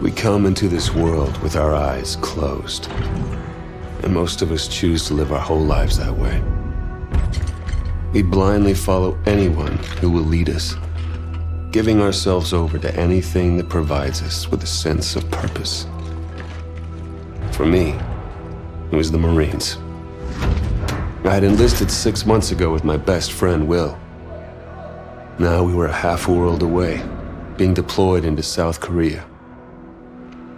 We come into this world with our eyes closed. And most of us choose to live our whole lives that way. We blindly follow anyone who will lead us, giving ourselves over to anything that provides us with a sense of purpose. For me, it was the Marines. I had enlisted 6 months ago with my best friend, Will. Now we were a half world away, being deployed into South Korea.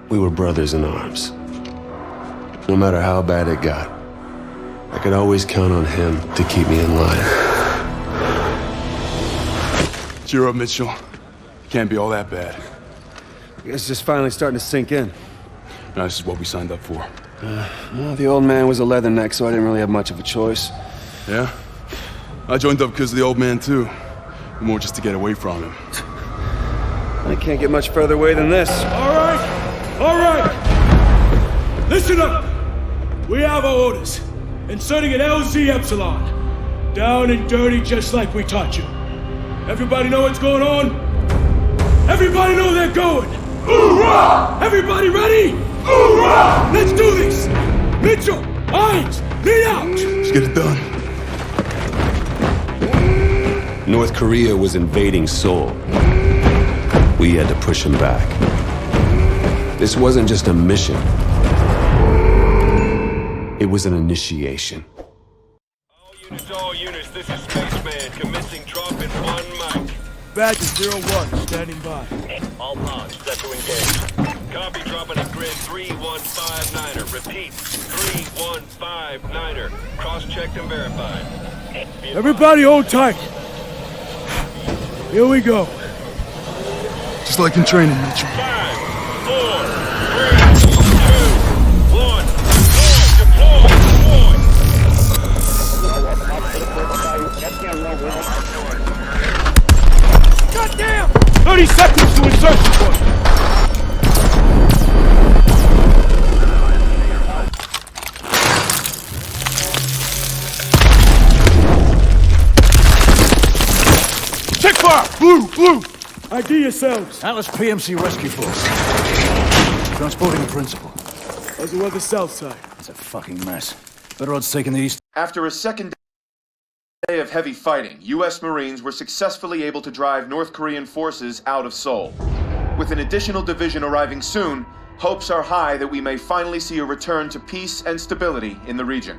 We were brothers in arms. No matter how bad it got, I could always count on him to keep me in line. Cheer up, Mitchell. Can't be all that bad. It's just finally starting to sink in. No, this is what we signed up for. Well, the old man was a leatherneck, so I didn't really have much of a choice. Yeah? I joined up because of the old man, too. More just to get away from him. I can't get much further away than this. All right! Listen up! We have our orders. Inserting an LZ Epsilon. Down and dirty just like we taught you. Everybody know what's going on? Everybody know they're going! Hoorah! Everybody ready? Hoorah! Let's do this! Mitchell! Hines! Lead out! Let's get it done. North Korea was invading Seoul. We had to push him back. This wasn't just a mission. It was an initiation. All units, this is Spaceman, commencing drop in 1 mic. Badger 01, standing by. All pods set to engage. Copy, dropping at grid 3159er. Repeat, 3159er. Cross-checked and verified. Everybody hold tight. Here we go. Just like in training, Mitchell. 5, 4, 3, 2, 1. Deploy! Goddamn! 30 seconds to insertion point. Check fire! Blue! ID yourselves. Atlas PMC Rescue Force. Transporting the principal. How's the weather south side? It's a fucking mess. Better odds taking the east. After a second day of heavy fighting, U.S. Marines were successfully able to drive North Korean forces out of Seoul. With an additional division arriving soon, hopes are high that we may finally see a return to peace and stability in the region.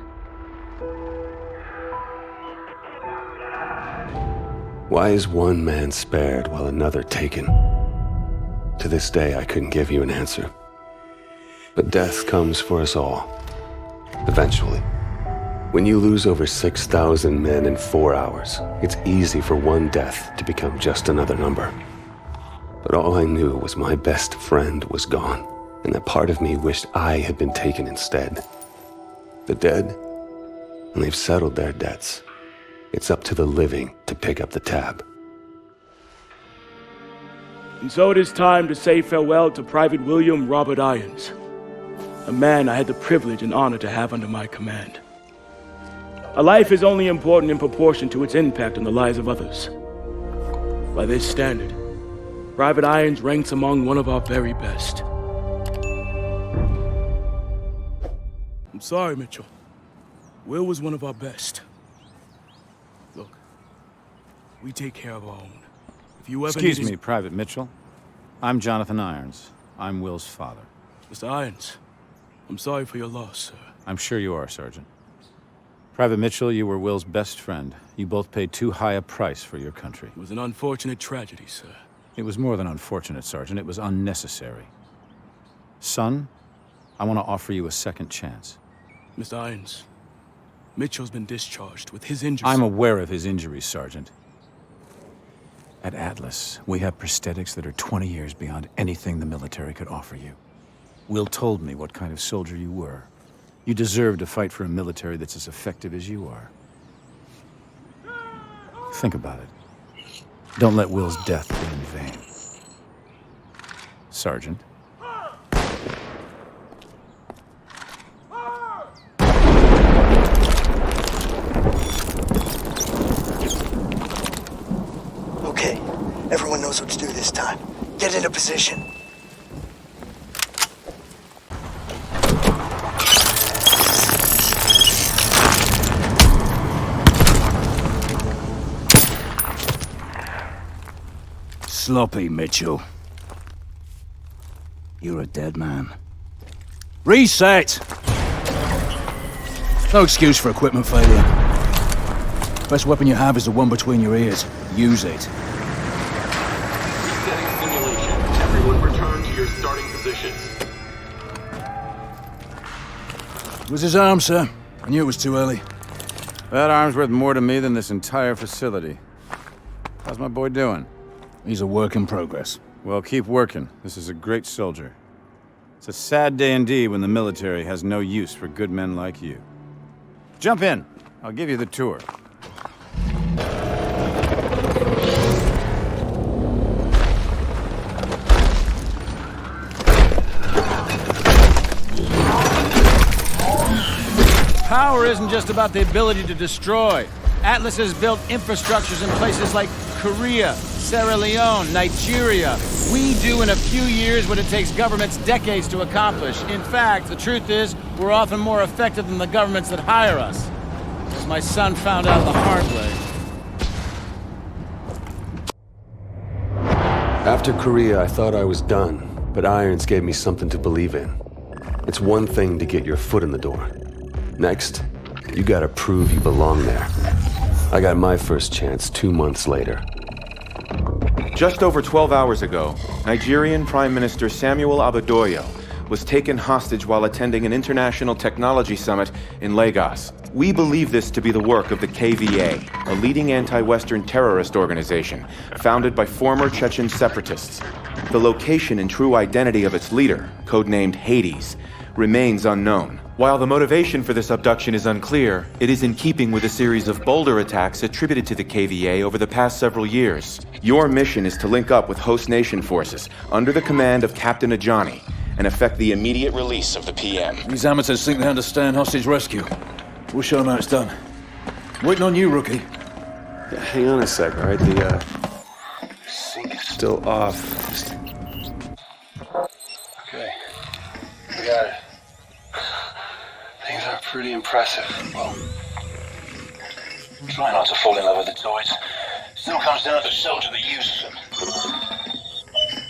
Why is one man spared while another taken? To this day, I couldn't give you an answer. But death comes for us all. Eventually. When you lose over 6,000 men in 4 hours, it's easy for one death to become just another number. But all I knew was my best friend was gone, and that part of me wished I had been taken instead. The dead, and they've settled their debts. It's up to the living to pick up the tab. And so it is time to say farewell to Private William Robert Irons, a man I had the privilege and honor to have under my command. A life is only important in proportion to its impact on the lives of others. By this standard, Private Irons ranks among one of our very best. I'm sorry, Mitchell. Will was one of our best. Look, we take care of our own. If you ever Excuse me, Private Mitchell. I'm Jonathan Irons. I'm Will's father. Mr. Irons, I'm sorry for your loss, sir. I'm sure you are, Sergeant. Private Mitchell, you were Will's best friend. You both paid too high a price for your country. It was an unfortunate tragedy, sir. It was more than unfortunate, Sergeant. It was unnecessary. Son, I want to offer you a second chance. Mr. Irons, Mitchell's been discharged with his injuries. I'm aware of his injuries, Sergeant. At Atlas, we have prosthetics that are 20 years beyond anything the military could offer you. Will told me what kind of soldier you were. You deserve to fight for a military that's as effective as you are. Think about it. Don't let Will's death be in vain. Sergeant. Okay, everyone knows what to do this time. Get into position. sloppy, Mitchell. You're a dead man. Reset! No excuse for equipment failure. Best weapon you have is the one between your ears. Use it. Resetting simulation. Everyone return to your starting positions. It was his arm, sir. I knew it was too early. That arm's worth more to me than this entire facility. How's my boy doing? He's a work in progress. Well, keep working. This is a great soldier. It's a sad day indeed when the military has no use for good men like you. Jump in. I'll give you the tour. Power isn't just about the ability to destroy. Atlas has built infrastructures in places like Korea, Sierra Leone, Nigeria. We do in a few years what it takes governments decades to accomplish. In fact, the truth is, we're often more effective than the governments that hire us. As my son found out the hard way. After Korea, I thought I was done, but Irons gave me something to believe in. It's one thing to get your foot in the door. Next, you gotta prove you belong there. I got my first chance 2 months later. Just over 12 hours ago, Nigerian Prime Minister Samuel Abadoyo was taken hostage while attending an international technology summit in Lagos. We believe this to be the work of the KVA, a leading anti-Western terrorist organization founded by former Chechen separatists. The location and true identity of its leader, codenamed Hades, remains unknown. While the motivation for this abduction is unclear, it is in keeping with a series of bolder attacks attributed to the KVA over the past several years. Your mission is to link up with host nation forces under the command of Captain Ajani and effect the immediate release of the PM. These amateurs think they understand hostage rescue. We'll show them how it's done. Waiting on you, rookie. Yeah, hang on a sec, all right? The sync is still off. Okay. We got it. Things are pretty impressive. Well, try not to fall in love with the toys. Still comes down to the soldier that uses them.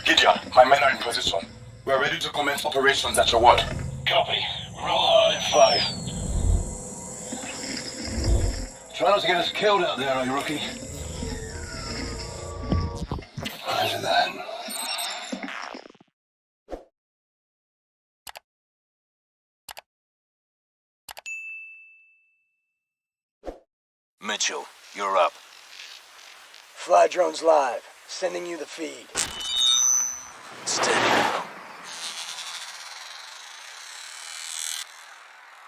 Gideon, my men are in position. We are ready to commence operations at your word. Copy. Roll hard at 5. Try not to get us killed out there, eh, rookie? Roger that. Mitchell, you're up. Fly drones live. Sending you the feed. Steady now.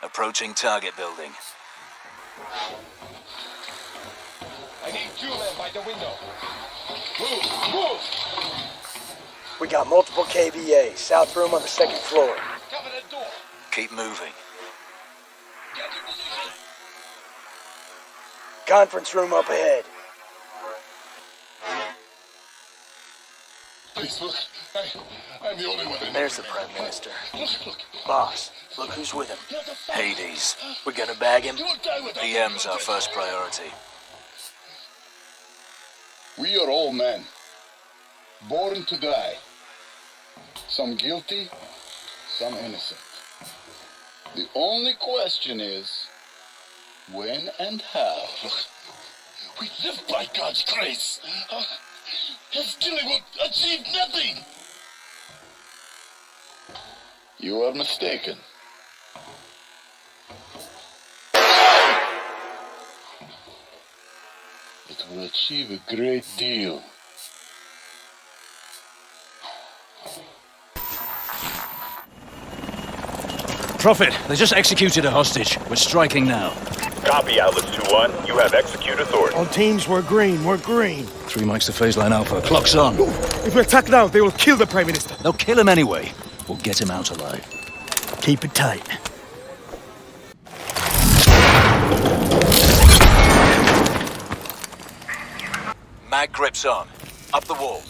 Approaching target building. I need 2 men by the window. Move! We got multiple KVA. South room on the 2nd floor. Cover the door. Keep moving. Get to position. Conference room up ahead. Please look. I'm the only one in There's the Prime Minister. Look. Boss, look who's with him. Hades. We're gonna bag him. Don't die without PM's our first priority. We are all men. Born to die. Some guilty, some innocent. The only question is, when and how? We live by God's grace. His killing will achieve nothing. You are mistaken. It will achieve a great deal. Prophet, they just executed a hostage. We're striking now. Copy, Atlas 2-1. You have execute authority. On teams, we're green. 3 mics to phase line Alpha. Clock's on. If we attack now, they will kill the Prime Minister. They'll kill him anyway. We'll get him out alive. Keep it tight. Mag grips on. Up the wall.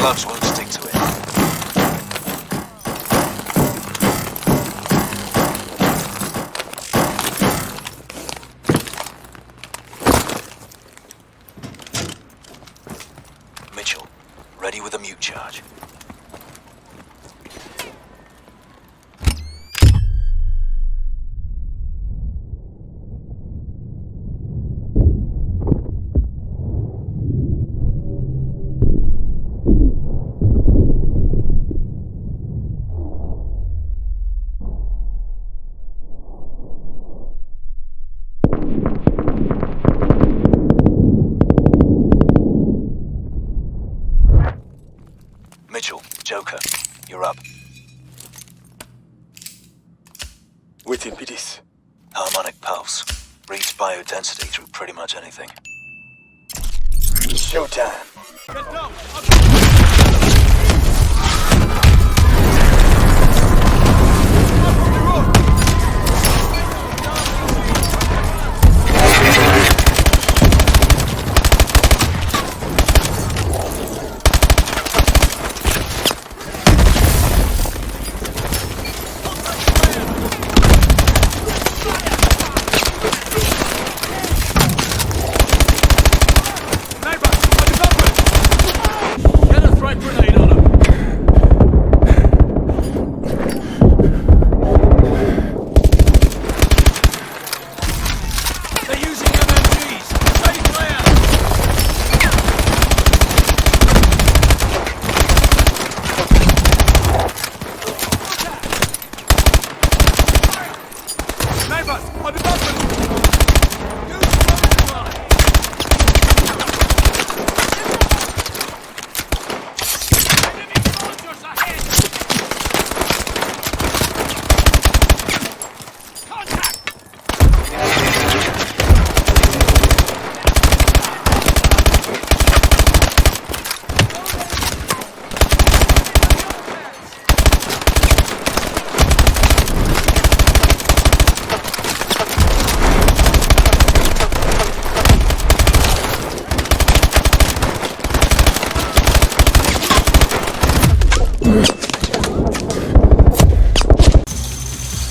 gloves won't stick to it. Mitchell, ready with a mute charge. Mitchell, Joker, you're up. Within PDs. Harmonic pulse. Reads biodensity through pretty much anything. Showtime.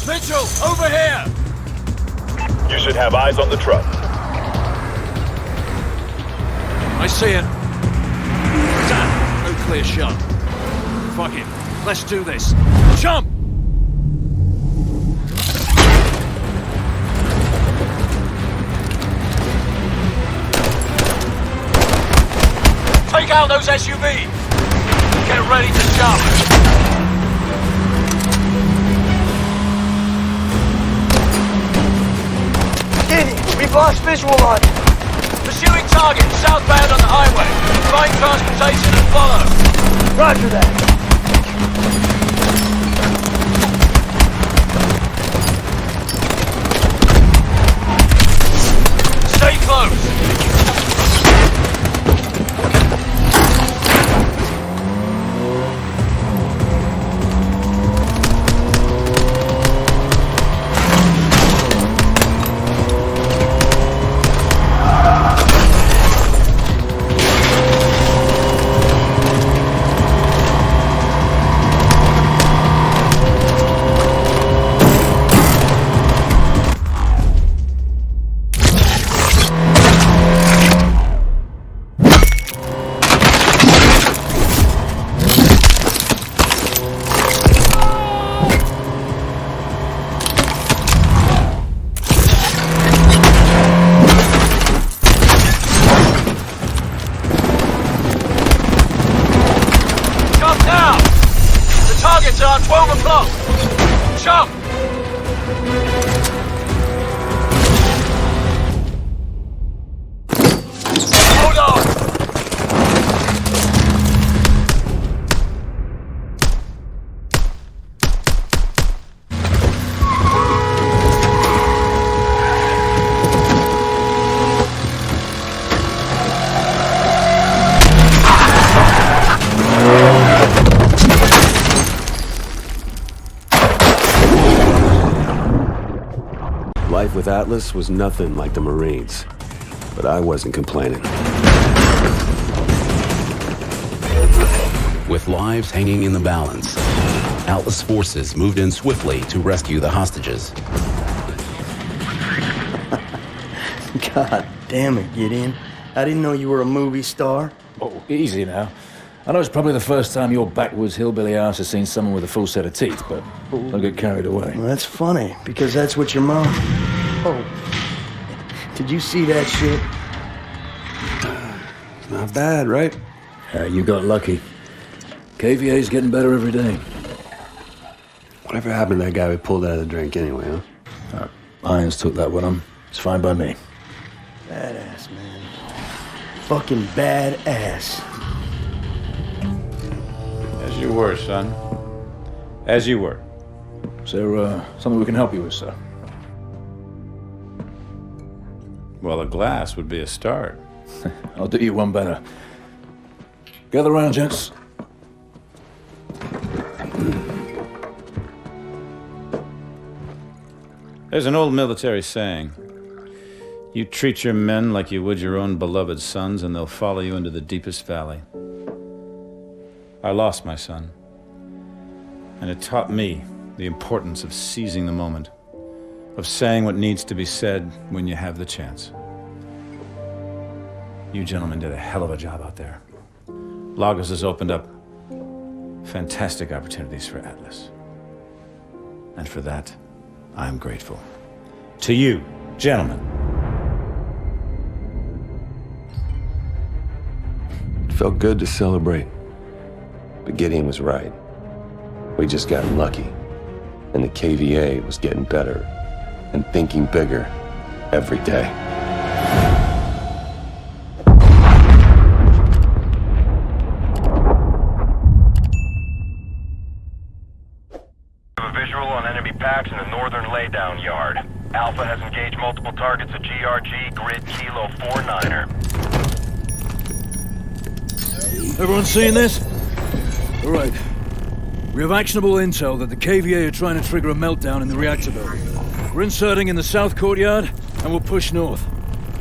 Mitchell, over here! You should have eyes on the truck. I see it. Dan, no clear shot. Fuck it. Let's do this. Jump! Take out those SUVs! Get ready to jump! We've lost visual on it. Pursuing target southbound on the highway. Find transportation and follow. Roger that. Stay close. Targets are 12 o'clock. Jump! Hold on! Life with Atlas was nothing like the Marines, but I wasn't complaining. with lives hanging in the balance. Atlas forces moved in swiftly to rescue the hostages. God damn it, Gideon. I didn't know you were a movie star. Oh, easy now. I know it's probably the first time your backwoods hillbilly ass has seen someone with a full set of teeth, but don't get carried away. Well, that's funny, because that's what your mom... Oh. Did you see that shit? Not bad, right? You got lucky. KVA's getting better every day. Whatever happened to that guy we pulled out of the drink anyway, huh? Irons took that one on. It's fine by me. Badass, man. Fucking badass. As you were, son. As you were. Is there something we can help you with, sir? Well, a glass would be a start. I'll do you one better. Gather round, gents. There's an old military saying. You treat your men like you would your own beloved sons, and they'll follow you into the deepest valley. I lost my son, and it taught me the importance of seizing the moment, of saying what needs to be said when you have the chance. You gentlemen did a hell of a job out there. Lagos has opened up fantastic opportunities for Atlas. And for that, I'm grateful. To you, gentlemen. It felt good to celebrate. But Gideon was right. We just got lucky. And the KVA was getting better and thinking bigger every day. A visual on enemy packs in the northern laydown yard. Alpha has engaged multiple targets at GRG Grid Kilo 49er. Everyone seeing this? All right. We have actionable intel that the KVA are trying to trigger a meltdown in the reactor building. We're inserting in the south courtyard, and we'll push north.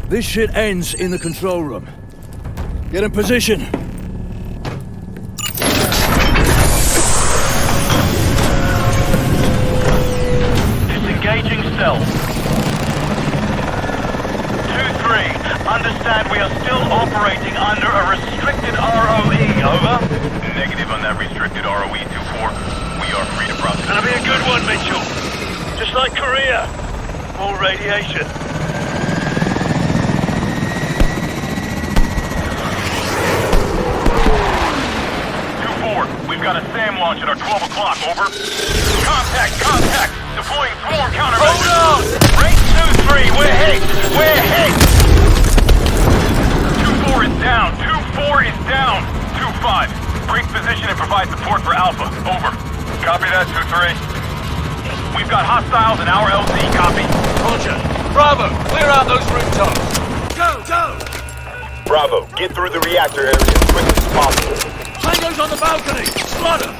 This shit ends in the control room. Get in position. Disengaging stealth. 2-3, understand we are still operating under a restricted ROE, over? Negative on that restricted ROE, 2-4. We are free to process. Gonna be a good one, Mitchell. Just like Korea. More radiation. 2-4, we've got a SAM launch at our 12 o'clock, over. Contact! Deploying swarm countermeasures. Hold on! Rate 2-3, we're hit! 2-4 is down. 2-4 is down. 2-5, break position and provide support for Alpha, over. Copy that, 2-3. We've got hostiles in our LZ, copy. Roger. Bravo, clear out those rooftops. Go! Bravo, get through the reactor area as quickly as possible. Tango's on the balcony. Slaughter.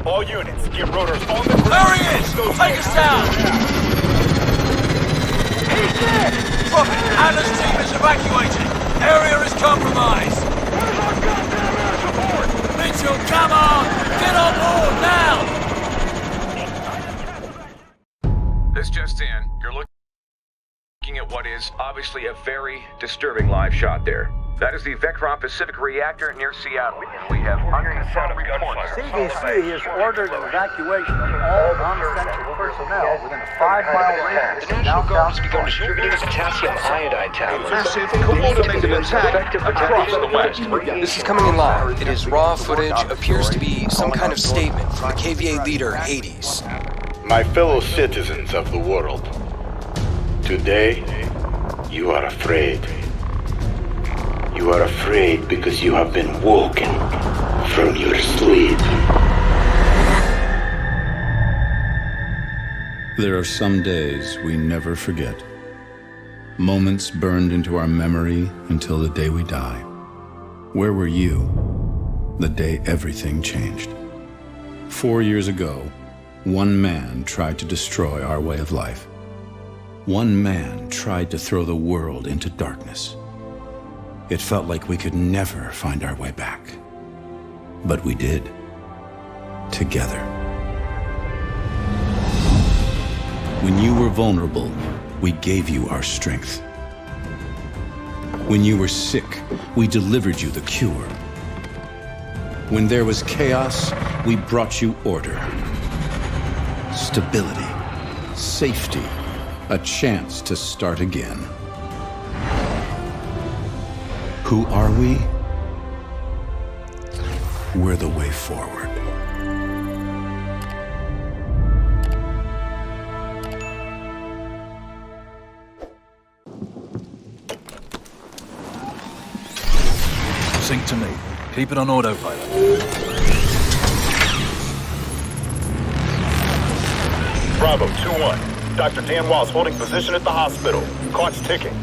All units, get rotors on the ground. There he is! Take us down! He's there! Prophet, Atlas team is evacuated. Area is compromised. Where's our goddamn air support? Mitchell, come on! Get on board now! This just in. You're looking at what is obviously a very disturbing live shot there. That is the Vectron Pacific reactor near Seattle. We have unconfirmed reports. CDC has ordered an evacuation of all non-essential personnel within a 5-mile radius. The National Guard has begun distributing potassium iodide tablets. Massive coordinated attack across the West. This is coming in live. It is raw footage. Appears to be some kind of statement from the KVA leader, Hades. My fellow citizens of the world, today you are afraid. You are afraid because you have been woken from your sleep. There are some days we never forget. Moments burned into our memory until the day we die. Where were you the day everything changed? 4 years ago, one man tried to destroy our way of life. One man tried to throw the world into darkness. It felt like we could never find our way back. But we did. Together. When you were vulnerable, we gave you our strength. When you were sick, we delivered you the cure. When there was chaos, we brought you order. Stability. Safety. A chance to start again. Who are we? We're the way forward. Sync to me. Keep it on autopilot. Bravo 2-1. Dr. Dan Wall's holding position at the hospital. Clock's ticking.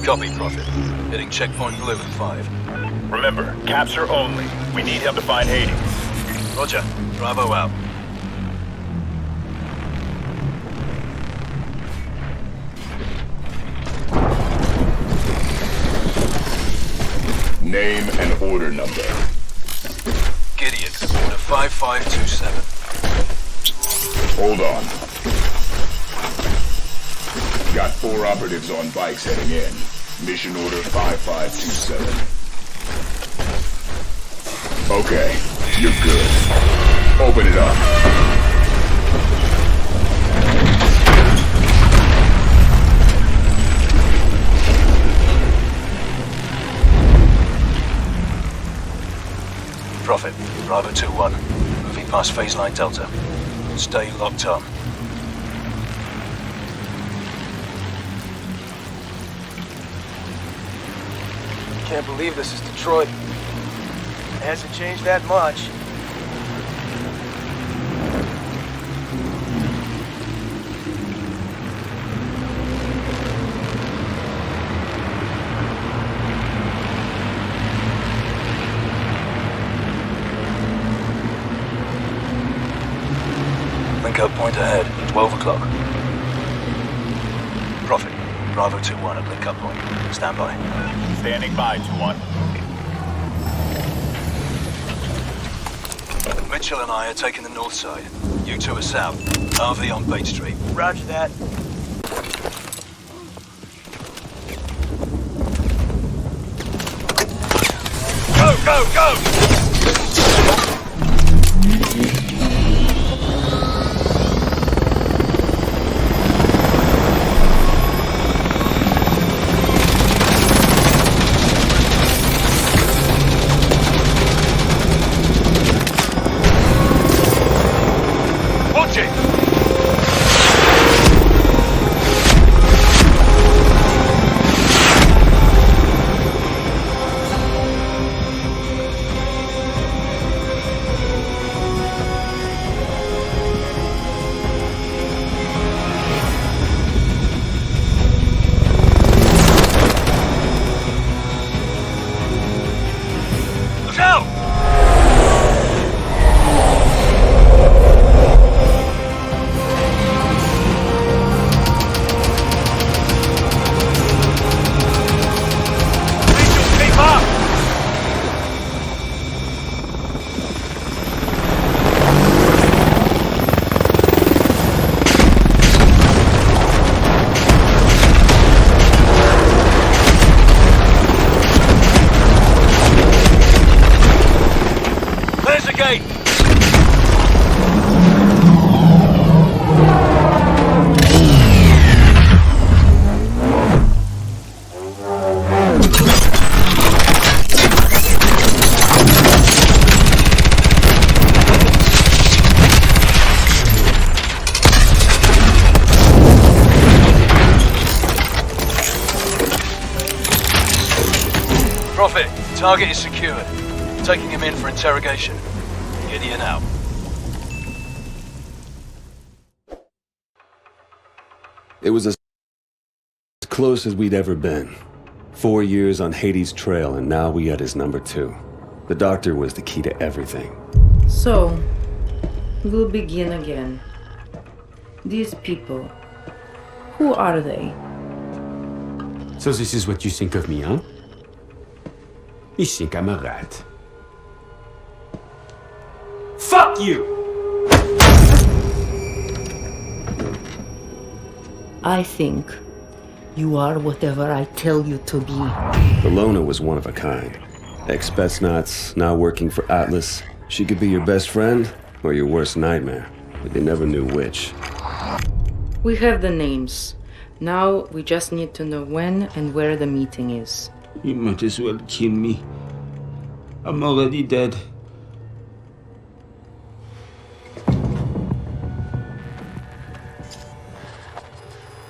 Copy, Prophet. Hitting checkpoint blue in 5. Remember, capture only. We need him to find Hades. Roger. Bravo out. Name and order number. Gideon, order 5527. Hold on. Got 4 operatives on bikes heading in. Mission order 5527. Okay, you're good. Open it up. Prophet, Bravo 2-1. Moving past phase line Delta. Stay locked on. Can't believe this is Detroit. It hasn't changed that much. Link-up point ahead, 12 o'clock. Prophet, Bravo 2-1 at link-up point. Stand by. Standing by, 2-1. Mitchell and I are taking the north side. You two are south. RV on Bait Street. Roger that. Go, go, go! gate! Prophet, target is secured. Taking him in for interrogation. Gideon out. It was as close as we'd ever been. 4 years on Hades' trail, and now we had his number 2. The doctor was the key to everything. So, we'll begin again. These people, who are they? So this is what you think of me, huh? You think I'm a rat. Fuck you! I think you are whatever I tell you to be. Ilona was one of a kind. Ex-Spetsnaz, now working for Atlas. She could be your best friend or your worst nightmare, but you never knew which. We have the names. Now we just need to know when and where the meeting is. You might as well kill me. I'm already dead.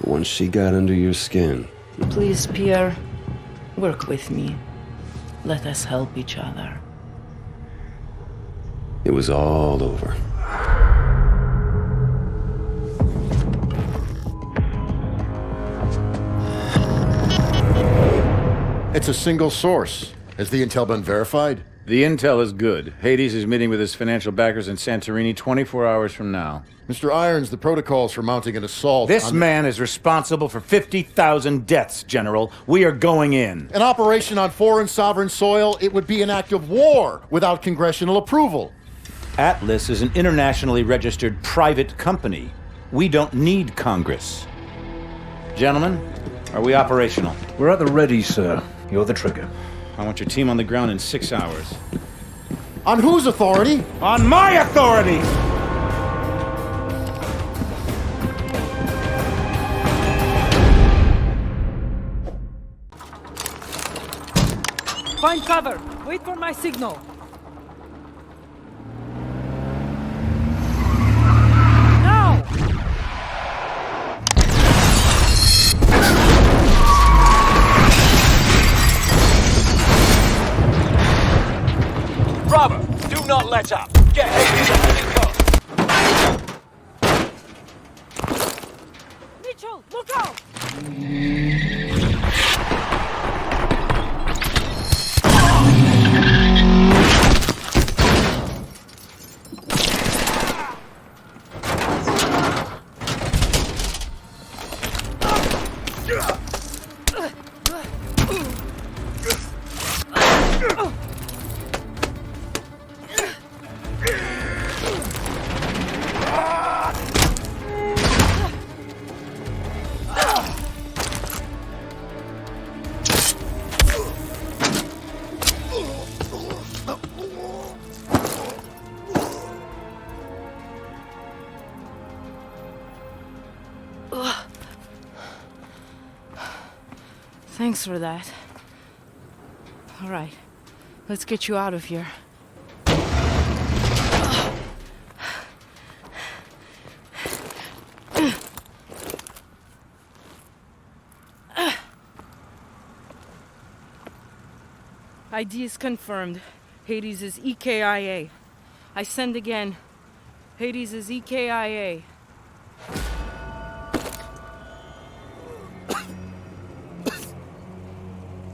Once she got under your skin. Please, Pierre, work with me. Let us help each other. It was all over. It's a single source. Has the intel been verified? The intel is good. Hades is meeting with his financial backers in Santorini 24 hours from now. Mr. Irons, the protocols for mounting an assault... This man is responsible for 50,000 deaths, General. We are going in. An operation on foreign sovereign soil, it would be an act of war without congressional approval. Atlas is an internationally registered private company. We don't need Congress. Gentlemen, are we operational? We're at the ready, sir. You're the trigger. I want your team on the ground in 6 hours. On whose authority? On my authority! Find cover. Wait for my signal. Now! Bravo! Do not let up! Get Hades under the cuff! Mitchell, look out! Thanks for that. All right, let's get you out of here. ID is confirmed. Hades is EKIA. I send again. Hades is EKIA.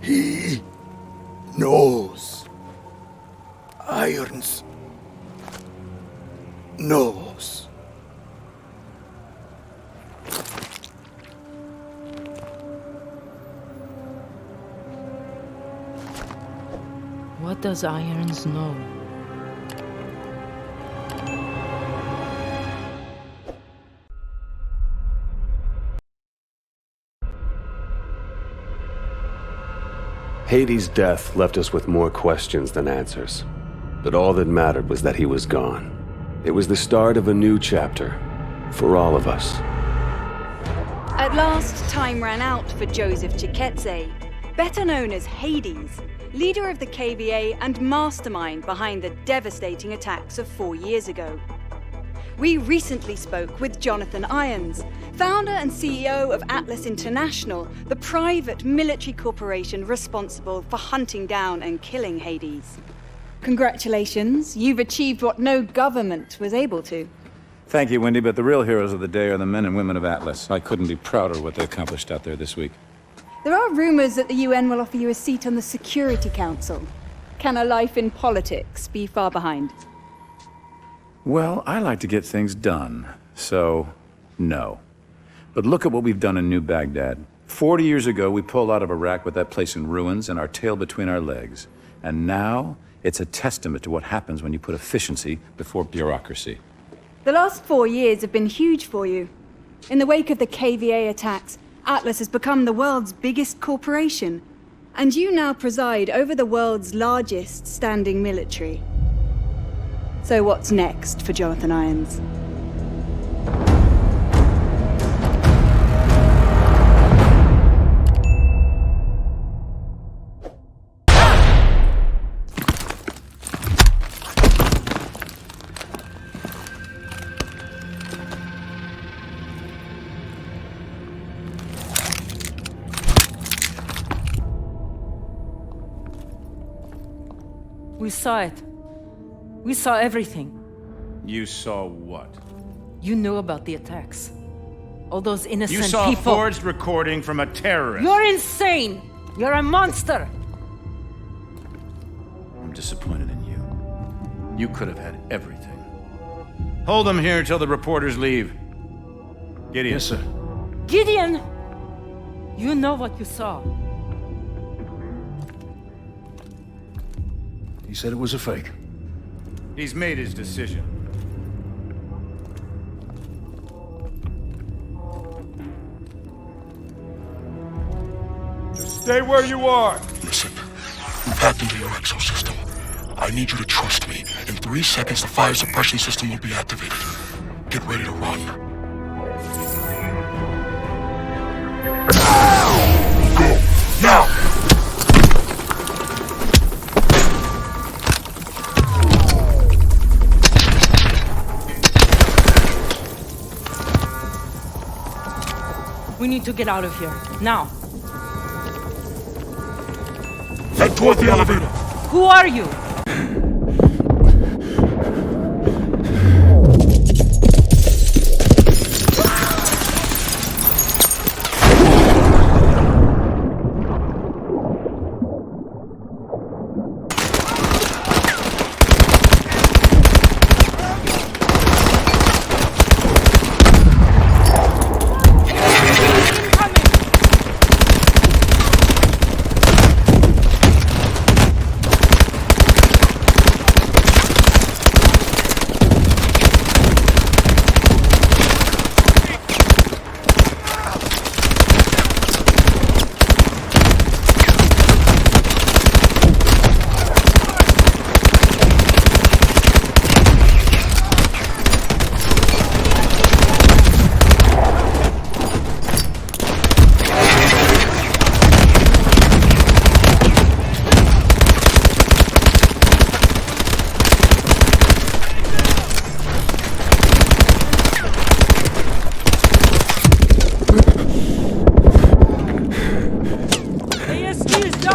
He knows. Irons knows. What does Irons know? Hades' death left us with more questions than answers. But all that mattered was that he was gone. It was the start of a new chapter, for all of us. At last, time ran out for Joseph Chiketse, better known as Hades, leader of the KVA and mastermind behind the devastating attacks of 4 years ago. We recently spoke with Jonathan Irons, founder and CEO of Atlas International, the private military corporation responsible for hunting down and killing Hades. Congratulations, you've achieved what no government was able to. Thank you, Wendy, but the real heroes of the day are the men and women of Atlas. I couldn't be prouder of what they accomplished out there this week. There are rumors that the UN will offer you a seat on the Security Council. Can a life in politics be far behind? Well, I like to get things done, so no. But look at what we've done in New Baghdad. 40 years ago, we pulled out of Iraq with that place in ruins and our tail between our legs. And now, it's a testament to what happens when you put efficiency before bureaucracy. The last 4 years have been huge for you. In the wake of the KVA attacks, Atlas has become the world's biggest corporation, and you now preside over the world's largest standing military. So what's next for Jonathan Irons? We saw it. We saw everything. You saw what? You knew about the attacks. All those innocent You saw people. a forged recording from a terrorist. You're insane! You're a monster! I'm disappointed in you. You could have had everything. Hold them here until the reporters leave. Gideon. Yes, sir. Gideon! You know what you saw. He said it was a fake. He's made his decision. Just stay where you are. Listen, we've hacked into your exosystem. I need you to trust me. In 3 seconds, the fire suppression system will be activated. Get ready to run. Go, now! We need to get out of here, now. Head toward the elevator. Who are you?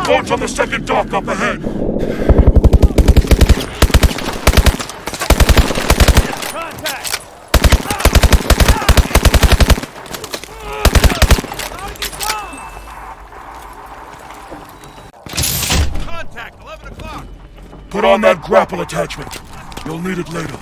Boats on the second dock up ahead. Contact, 11 o'clock. Put on that grapple attachment. You'll need it later.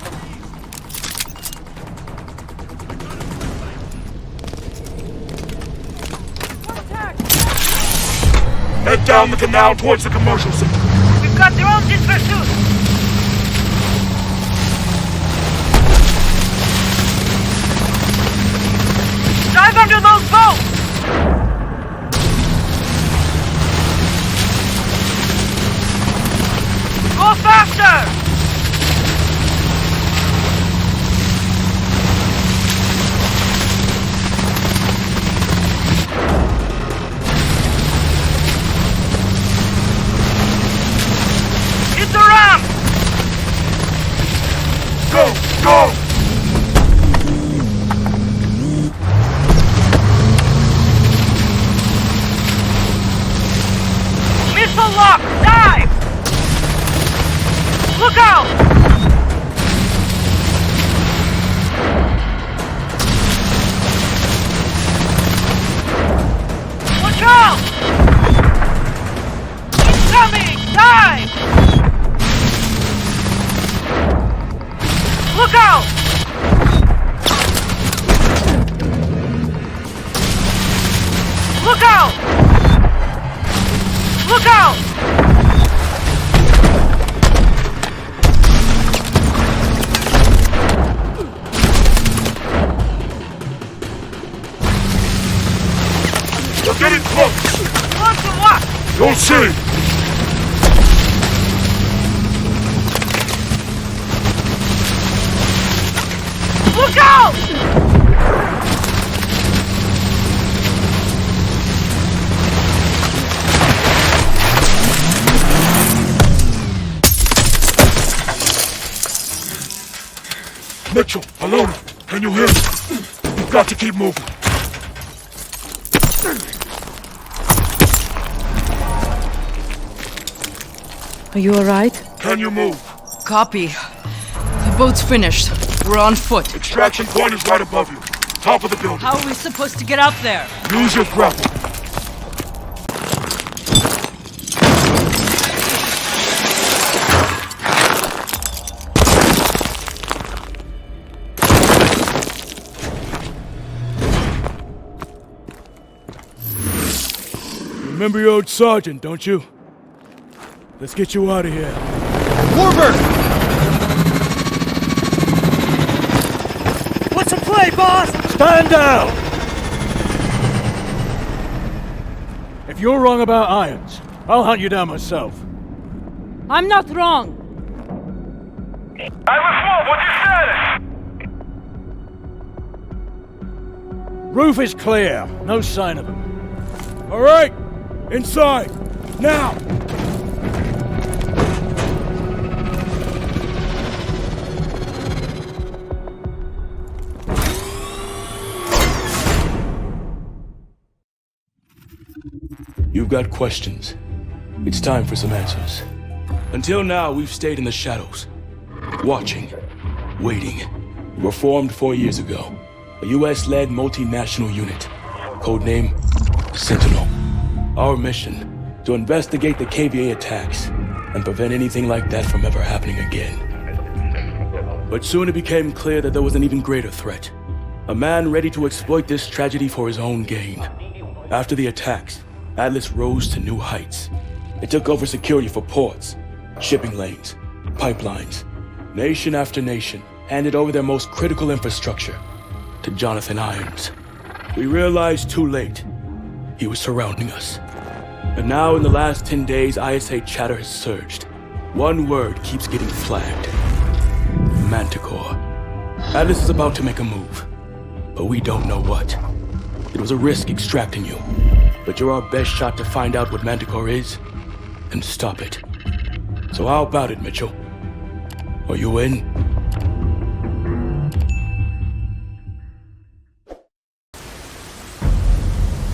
Head down the canal towards the commercial center. We've got drones in pursuit. Dive under those boats! Go faster! out! Watch out! Incoming! Dive! Look out! Look out! Look out! We're getting close! Close to what? You'll see! Look out! Mitchell, alone. Can you hear me? You've got to keep moving. Are you alright? Can you move? Copy. The boat's finished. We're on foot. Extraction point is right above you. Top of the building. How are we supposed to get up there? Use your grapple. Remember your old sergeant, don't you? Let's get you out of here. Warbird! What's the play, boss? Stand down! If you're wrong about Irons, I'll hunt you down myself. I'm not wrong. Iowa 12, what's your status? Roof is clear. No sign of him. All right! Inside! Now! You've got questions. It's time for some answers. Until now, we've stayed in the shadows. Watching. Waiting. We were formed 4 years ago. A US-led multinational unit. Codename Sentinel. Our mission, to investigate the KVA attacks and prevent anything like that from ever happening again. But soon it became clear that there was an even greater threat. A man ready to exploit this tragedy for his own gain. After the attacks, Atlas rose to new heights. It took over security for ports, shipping lanes, pipelines. Nation after nation handed over their most critical infrastructure to Jonathan Irons. We realized too late he was surrounding us. And now in the last 10 days, ISA chatter has surged. One word keeps getting flagged. Manticore. Atlas is about to make a move, but we don't know what. It was a risk extracting you, but you're our best shot to find out what Manticore is and stop it. So how about it, Mitchell? Are you in?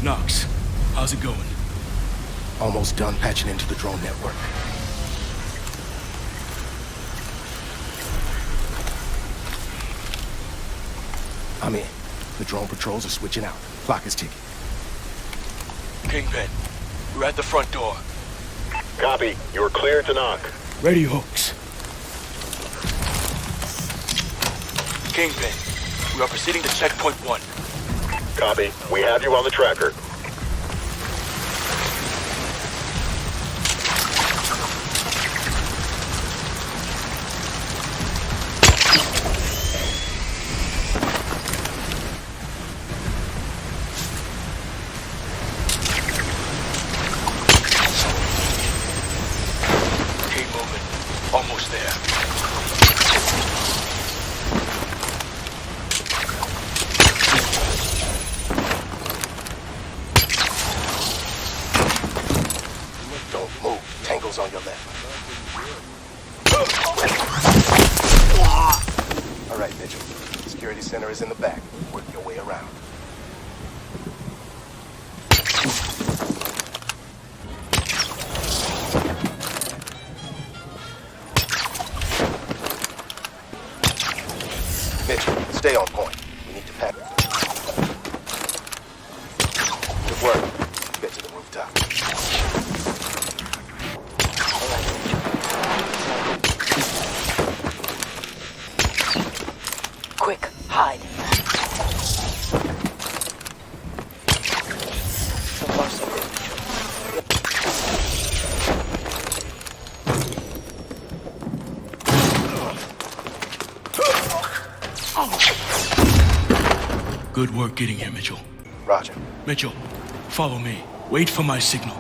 Knox, how's it going? Almost done patching into the drone network. I'm in. The drone patrols are switching out. Clock is ticking. Kingpin, we're at the front door. Copy. You're clear to knock. Ready hooks. Kingpin, we are proceeding to checkpoint 1. Copy. We have you on the tracker. Keep moving. Almost there. Don't move. Tangle's on your left. All right, Mitchell. Security center is in the back. Work your way around. Mitchell, stay on point. We need to pack. Good work. Get to the rooftop. Quick, hide. So far, so good. Good work getting here, Mitchell. Roger. Mitchell, follow me. Wait for my signal.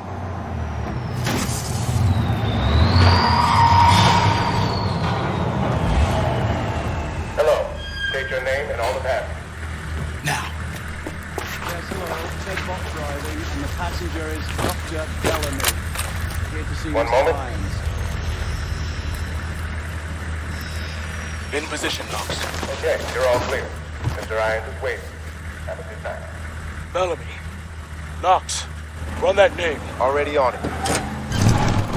Hello. State your name and all that happened. Now. Yes, hello. Ted Bot driving, and the passenger is Dr. Bellamy. Here to see One Mr. moment. Irons. In position, Knox. Okay, you're all clear. Mr. Irons is waiting. Have a good time. Bellamy. Knox. Run that name. Already on it.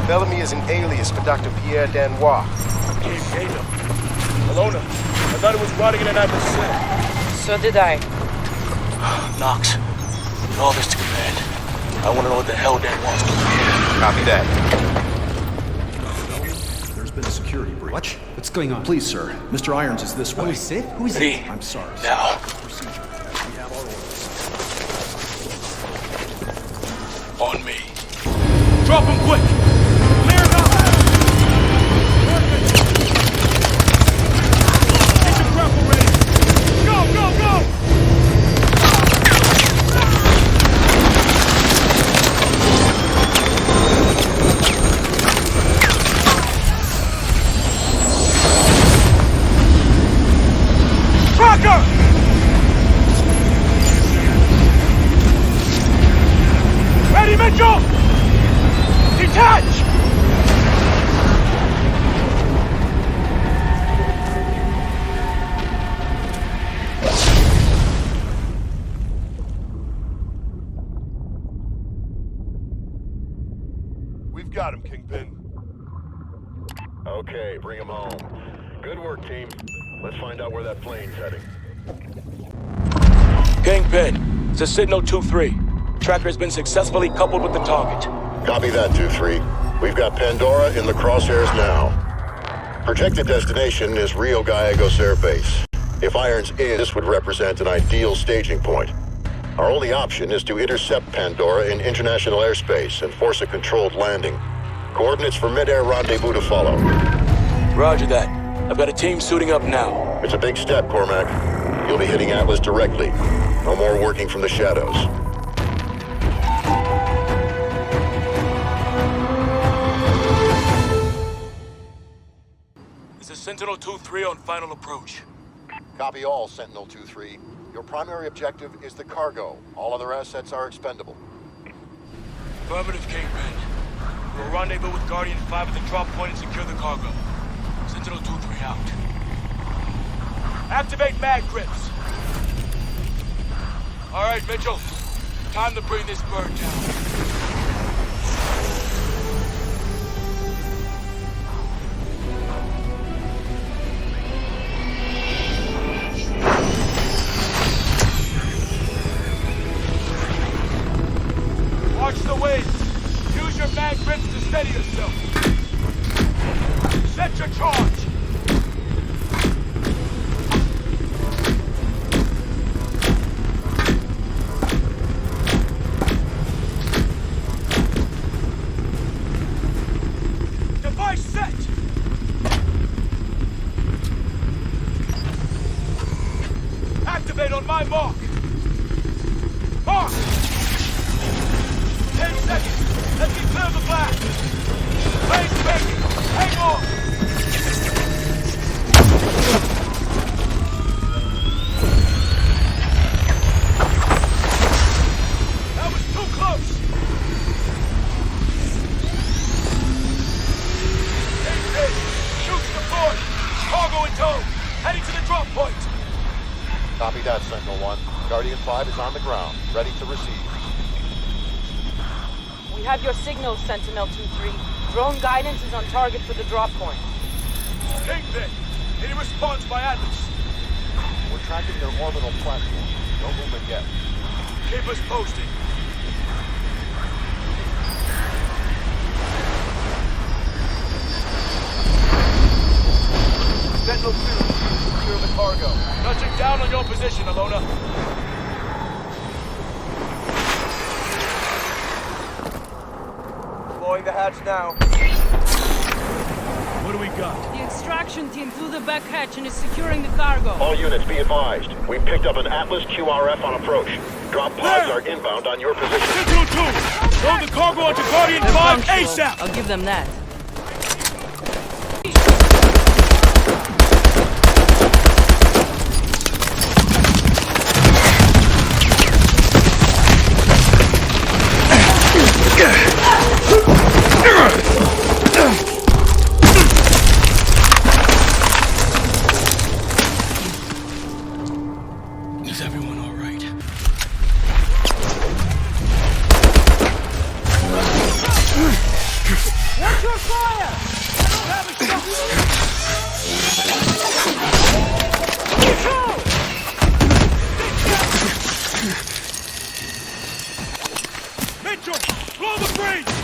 Bellamy is an alias for Dr. Pierre Danois. KVA, Alona, I thought it was riding in an adversary. So did I. Knox, put all this to command. I want to know what the hell Dan wants. Copy that. There's been a security breach. What? What's going on? Please, sir. Mr. Irons is this way. Oh, is it? Who is Ready? it? I'm sorry. Now. Procedure. We have our orders. On me. Drop him quick! Clear it up! Get your grapple ready! Go, go, go! Tracker! Ready, Mitchell! Detach! We've got him, Kingpin. Okay, bring him home. Good work, team. Let's find out where that plane's heading. Kingpin, it's a signal 2-3. Tracker has been successfully coupled with the target. Copy that, 2-3. We've got Pandora in the crosshairs now. Projected destination is Rio Gallegos Air Base. If Irons is, this would represent an ideal staging point. Our only option is to intercept Pandora in international airspace and force a controlled landing. Coordinates for mid-air rendezvous to follow. Roger that. I've got a team suiting up now. It's a big step, Cormac. You'll be hitting Atlas directly. No more working from the shadows. This is Sentinel 2-3 on final approach. Copy all, Sentinel 2-3. Your primary objective is the cargo. All other assets are expendable. Affirmative, Kingpin. We'll rendezvous with Guardian 5 at the drop point and secure the cargo. Sentinel 2-3 out. Activate mag grips. All right, Mitchell. Time to bring this bird down. Watch the wind. Use your mag grips to steady yourself. Set your charge. Device set. Activate on my mark. Mark. 10 seconds. Let me clear the blast. Plane's ready. Hang on. That was too close. Hey, shoots deployed. Cargo in tow. Heading to the drop point. Copy that, Sentinel-1. Guardian 5 is on the ground, ready to receive. We have your signal, Sentinel 2-3. Drone guidance is on target for the drop point. Kingpin, any response by Atlas? attacking their orbital platform. No movement yet. Keep us posted. Sentinel 2, secure the cargo. Touching down on your position, Alona. Blowing the hatch now. What do we got? The extraction team threw the back hatch and is securing the cargo. All units be advised. We picked up an Atlas QRF on approach. Drop pods are inbound on your position. Sentinel 2! Load the cargo onto Guardian 5 ASAP! I'll give them that. Is everyone all right? Watch your fire! Mitchell! Blow the breach!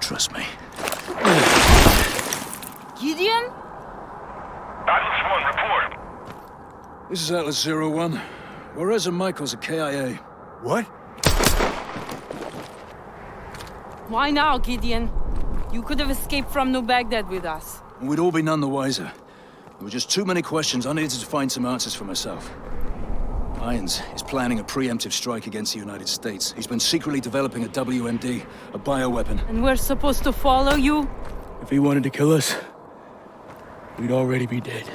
Trust me. Gideon? Atlas 1, report. This is Atlas 01. Juarez and Michaels are KIA. What? Why now, Gideon? You could have escaped from New Baghdad with us. And we'd all be none the wiser. There were just too many questions. I needed to find some answers for myself. Irons is planning a preemptive strike against the United States. He's been secretly developing a WMD, a bioweapon. And we're supposed to follow you? If he wanted to kill us, we'd already be dead.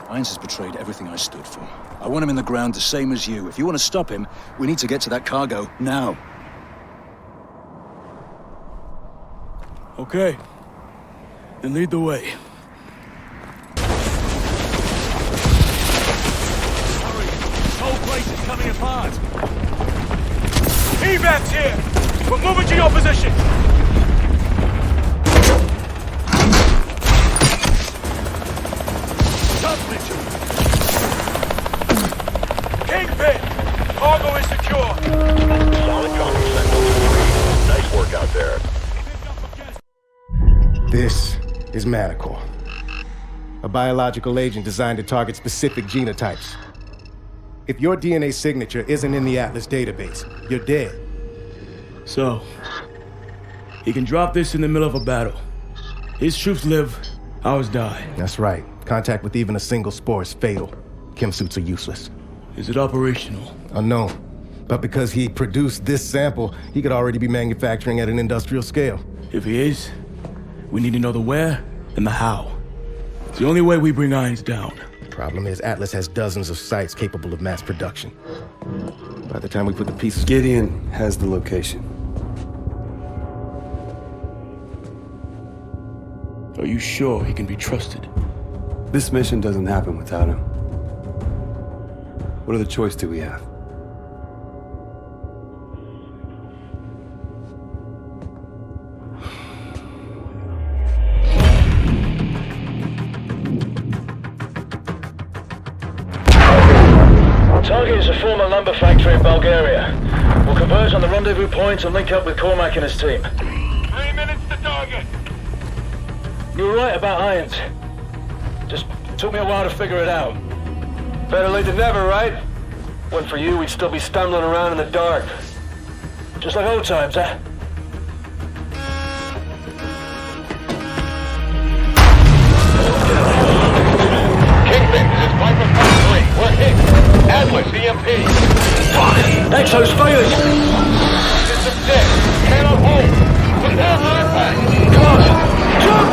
Irons has betrayed everything I stood for. I want him in the ground the same as you. If you want to stop him, we need to get to that cargo now. Okay. Then lead the way. Hurry! This whole place is coming apart! Evac's here! We're moving to your position! Stop, Mitchell! Kingpin! Cargo is secure! Solid copy, Sentinel 3. Nice work out there. This is Manticore, a biological agent designed to target specific genotypes. If your DNA signature isn't in the Atlas database, you're dead. So, he can drop this in the middle of a battle. His troops live, ours die. That's right. Contact with even a single spore is fatal. Chem suits are useless. Is it operational? Unknown. But because he produced this sample, he could already be manufacturing at an industrial scale. If he is, we need to know the where and the how. It's the only way we bring Irons down. Problem is, Atlas has dozens of sites capable of mass production. By the time we put the pieces... Gideon has the location. Are you sure he can be trusted? This mission doesn't happen without him. What other choice do we have? Target is a former lumber factory in Bulgaria. We'll converge on the rendezvous point and link up with Cormac and his team. 3 minutes to target. You were right about irons. Just took me a while to figure it out. Better late than never, right? Went for you, we'd still be stumbling around in the dark. Just like old times, huh? Kingpin, this is Viper 3. We're hit. Atlas, EMP. Exo's failing! System dead. Cannot hold. Put down the impact. Come on! Jump!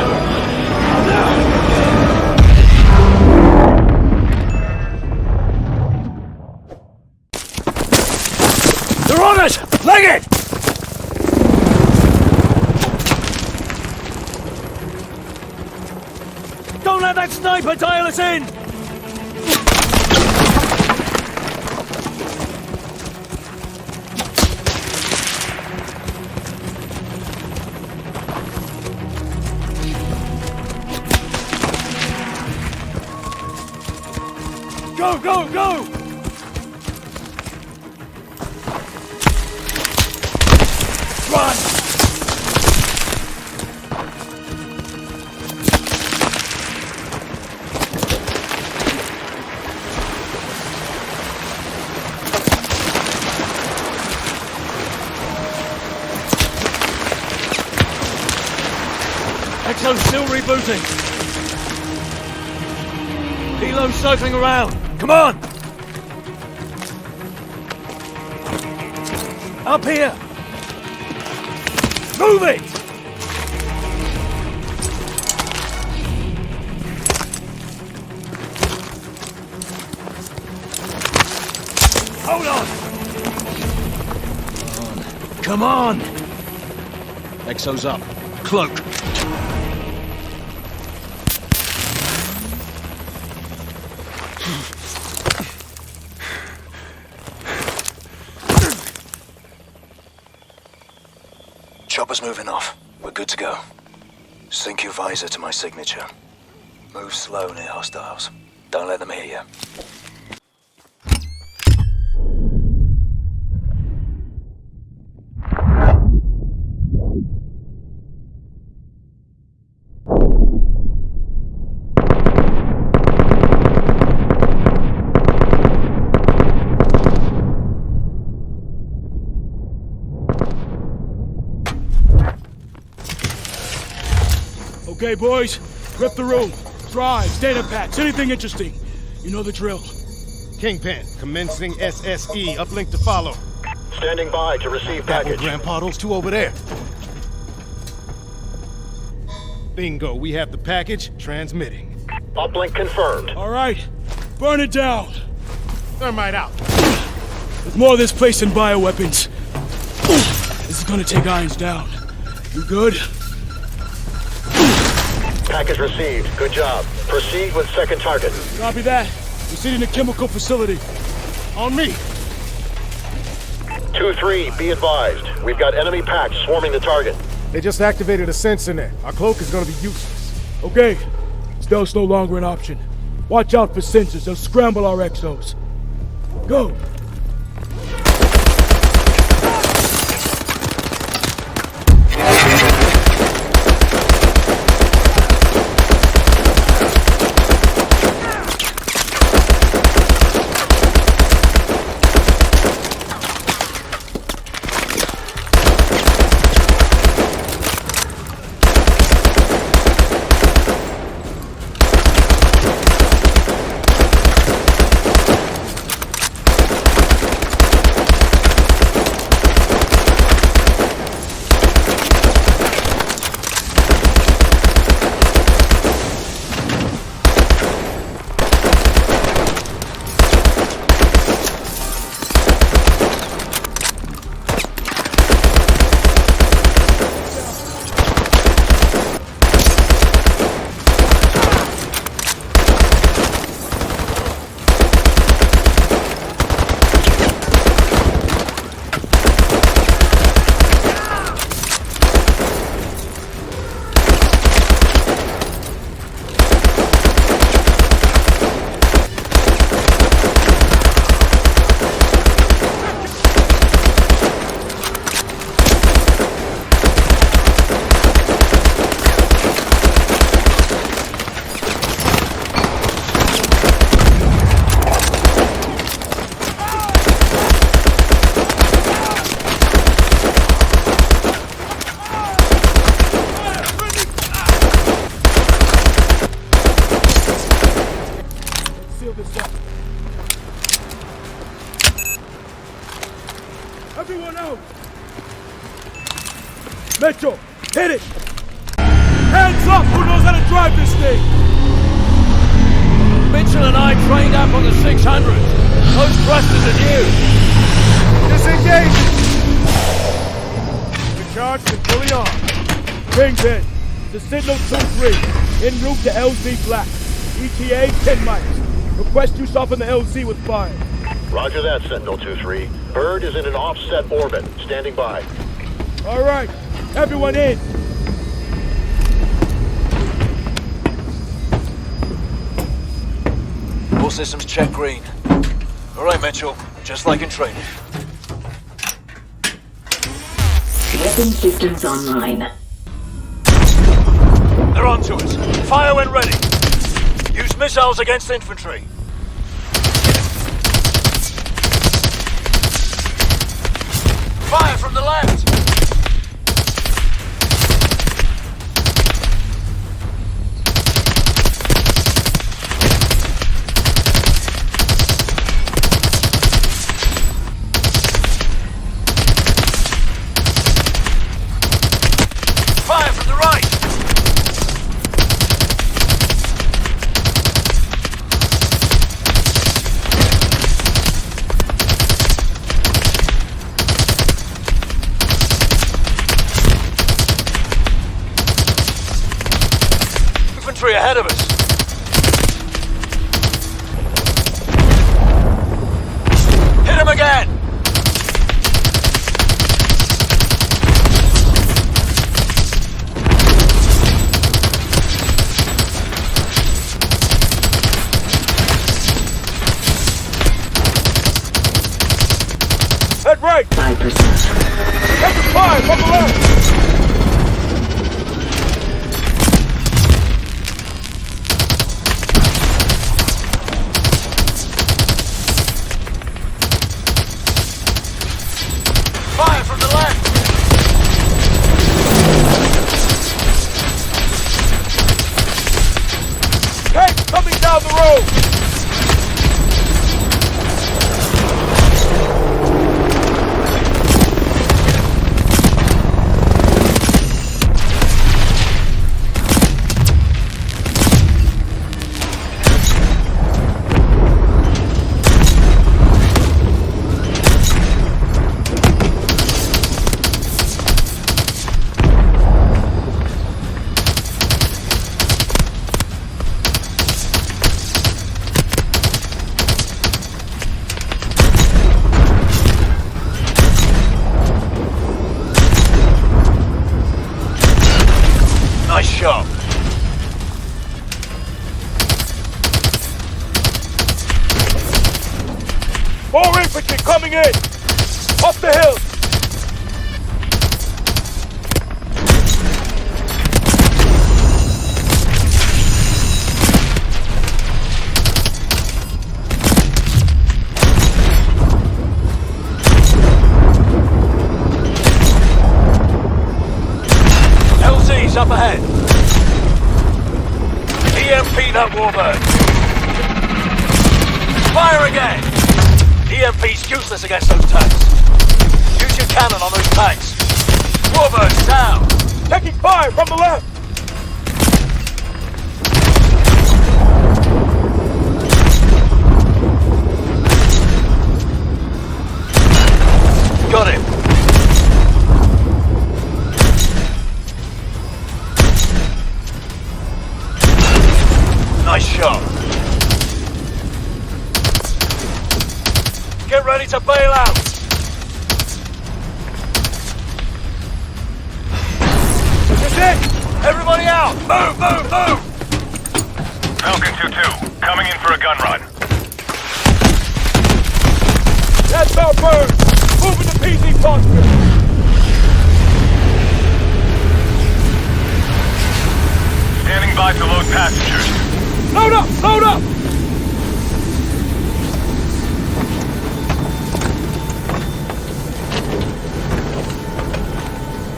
They're on us! Leg it! Don't let that sniper dial us in! Go, go, go! Run! Exo's still rebooting. Helo's circling around. Come on! Up here! Move it! Hold on! Come on! Exo's up. Cloak. Chopper's moving off. We're good to go. Sync your visor to my signature. Move slow near hostiles. Don't let them hear you. Okay, boys, rip the room. Drives, data packs, anything interesting. You know the drill. Kingpin, commencing SSE. Uplink to follow. Standing by to receive package. Grandpa, those two over there. Bingo, we have the package transmitting. Uplink confirmed. All right, burn it down. Thermite out. There's more of this place than bioweapons. This is gonna take Irons down. You good? Package received. Good job. Proceed with second target. Copy that. Proceeding to chemical facility. On me. 2-3, be advised. We've got enemy packs swarming the target. They just activated a sensor net. Our cloak is gonna be useless. Okay. Stealth's no longer an option. Watch out for sensors. They'll scramble our exos. Go. seal this up. Everyone out! Mitchell, hit it! Hands up! Who knows how to drive this thing? Mitchell and I trained up on the 600. Those thrusters are new. Disengage! The charge is fully armed. Kingpin, to Signal 2-3, en route to LZ Black. ETA 10 miles. Request you soften the LZ with fire. Roger that, Sentinel 2-3. Bird is in an offset orbit. Standing by. All right, everyone in. All systems check green. All right, Mitchell. Just like in training. Weapon systems online. They're on to us. Fire when ready. Use missiles against infantry. Fire from the left! Fire from the right! Ahead of us. Hit him again. Head right. 5%. Take the fire from the left. Down the road! Nice shot. More infantry coming in! Up the hill! LZ's up ahead. EMP that warbird. Fire again! EMP's useless against those tanks. Use your cannon on those tanks. Warbird's down. Taking fire from the left. Got him. Nice shot. Get ready to bail out. That's it! Everybody out! Move, move, move! Falcon 2-2, coming in for a gun run. That's our bird! Moving to PZ posture! Standing by to load passengers. Load up! Load up!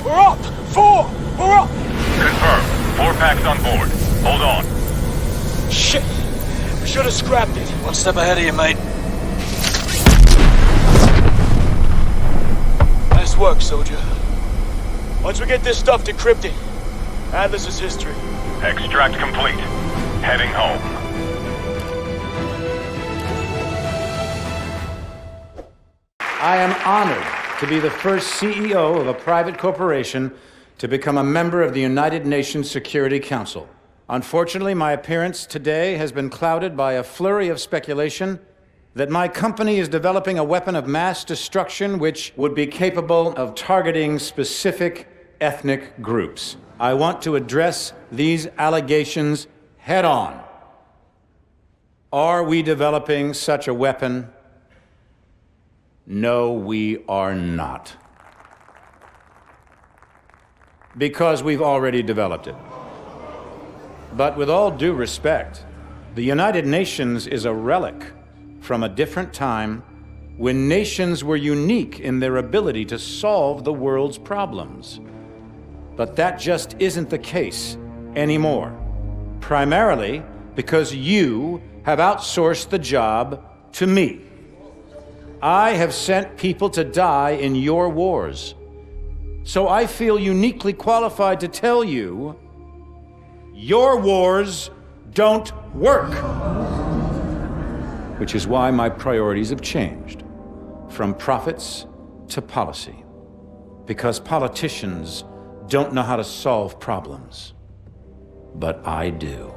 We're up! 4! We're up! Confirmed. 4 packs on board. Hold on. Shit! We should have scrapped it. One step ahead of you, mate. Nice work, soldier. Once we get this stuff decrypted, Atlas is history. Extract complete. Heading home. I am honored to be the first CEO of a private corporation to become a member of the United Nations Security Council. Unfortunately, my appearance today has been clouded by a flurry of speculation that my company is developing a weapon of mass destruction which would be capable of targeting specific ethnic groups. I want to address these allegations head on. Are we developing such a weapon? No, we are not. Because we've already developed it. But with all due respect, the United Nations is a relic from a different time when nations were unique in their ability to solve the world's problems. But that just isn't the case anymore. Primarily because you have outsourced the job to me. I have sent people to die in your wars. So I feel uniquely qualified to tell you, your wars don't work. Which is why my priorities have changed from profits to policy. Because politicians don't know how to solve problems. But I do.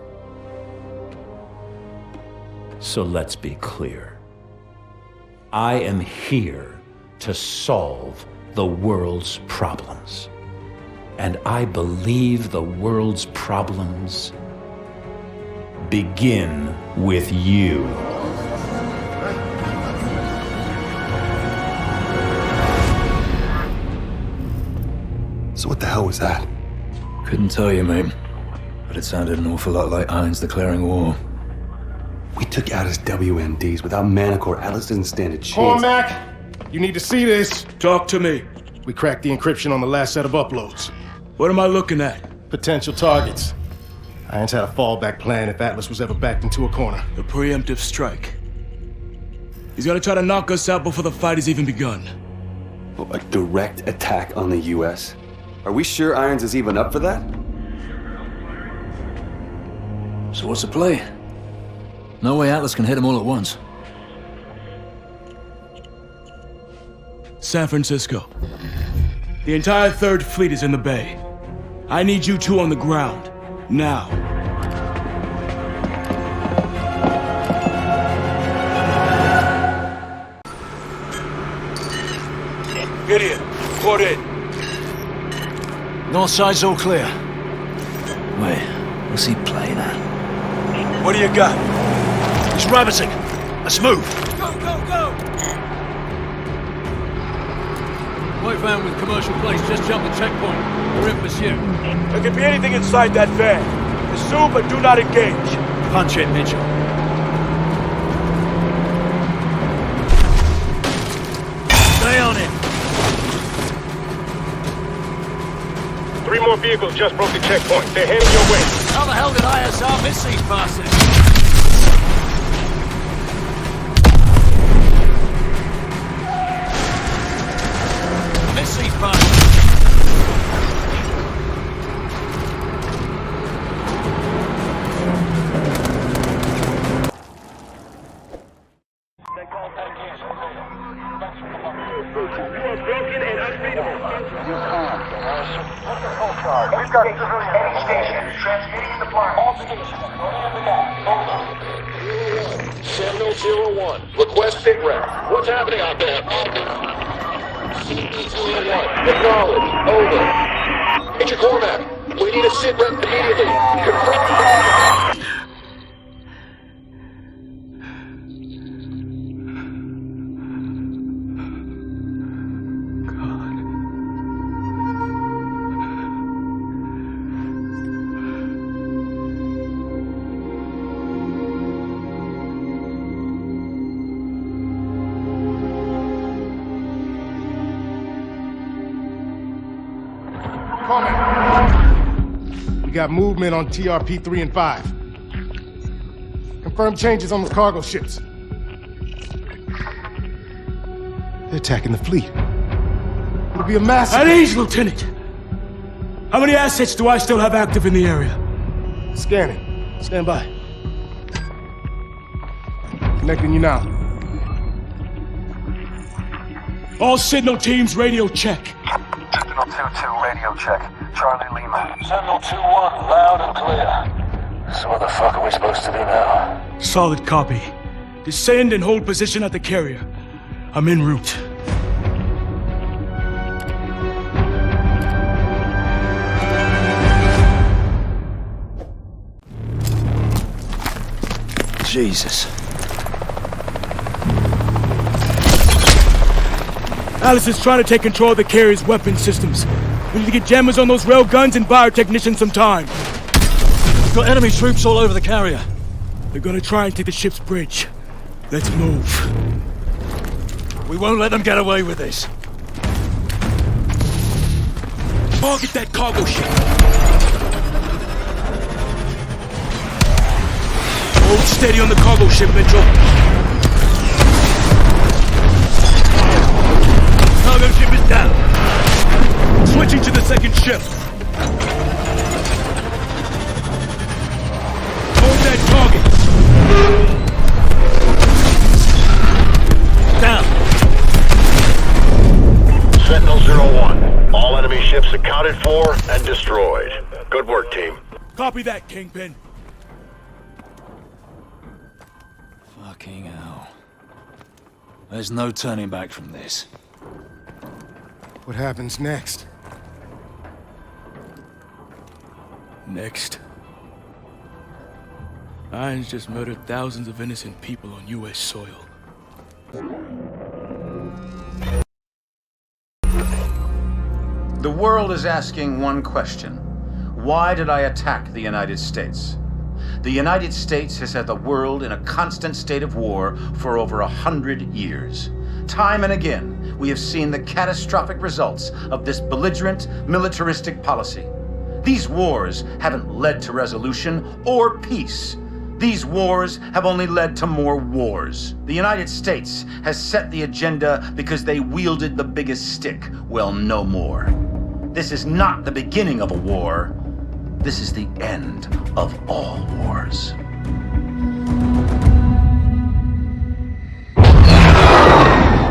So let's be clear. I am here to solve the world's problems. And I believe the world's problems begin with you. So what the hell was that? Couldn't tell you, mate. But it sounded an awful lot like Irons declaring war. We took out his WMDs. Without Manticore, Atlas doesn't stand a chance. Cormac, you need to see this. Talk to me. We cracked the encryption on the last set of uploads. What am I looking at? Potential targets. Irons had a fallback plan if Atlas was ever backed into a corner. The preemptive strike. He's gonna try to knock us out before the fight has even begun. Oh, a direct attack on the U.S.? Are we sure Irons is even up for that? So what's the play? No way Atlas can hit them all at once. San Francisco. The entire 3rd Fleet is in the bay. I need you two on the ground. Now. Gideon, report in. North side's all clear. Wait, what's he playing at? What do you got? He's rabbiting. Let's move. Go, go, go! White van with commercial plates just jumped the checkpoint. We're in pursuit. There could be anything inside that van. Pursue, but do not engage. Punch it, Mitchell. Stay on it. 3 more vehicles just broke the checkpoint. They're heading your way. How the hell did ISR miss these bastards? Miss these bastards. We've got any station transmitting supply. All stations. Sentinel 01. Request sit rep. What's happening out there? CT-1. Acknowledge. Over. Major Cormac. We need a sit rep immediately. Confirm. We got movement on TRP 3 and 5. confirm changes on those cargo ships. They're attacking the fleet. It'll be a massive... At ease, Lieutenant! How many assets do I still have active in the area? Scanning. Stand by. Connecting you now. All signal teams radio check. Sentinel 2-2 radio check. Charlie Lima. Sentinel 2-1, loud and clear. So what the fuck are we supposed to do now? Solid copy. Descend and hold position at the carrier. I'm en route. Jesus. Alice is trying to take control of the carrier's weapon systems. We need to get jammers on those rail guns and buy our technicians some time. We've got enemy troops all over the carrier. They're gonna try and take the ship's bridge. Let's move. We won't let them get away with this. Target that cargo ship. Hold steady on the cargo ship, Mitchell. Cargo ship is down. Switching to the second ship. Hold that target. Down. Sentinel 01. All enemy ships accounted for and destroyed. Good work, team. Copy that, Kingpin. Fucking hell. There's no turning back from this. What happens next? Next. Irons just murdered thousands of innocent people on U.S. soil. The world is asking one question. Why did I attack the United States? The United States has had the world in a constant state of war for over 100 years. Time and again, we have seen the catastrophic results of this belligerent, militaristic policy. These wars haven't led to resolution or peace. These wars have only led to more wars. The United States has set the agenda because they wielded the biggest stick. Well, no more. This is not the beginning of a war. This is the end of all wars.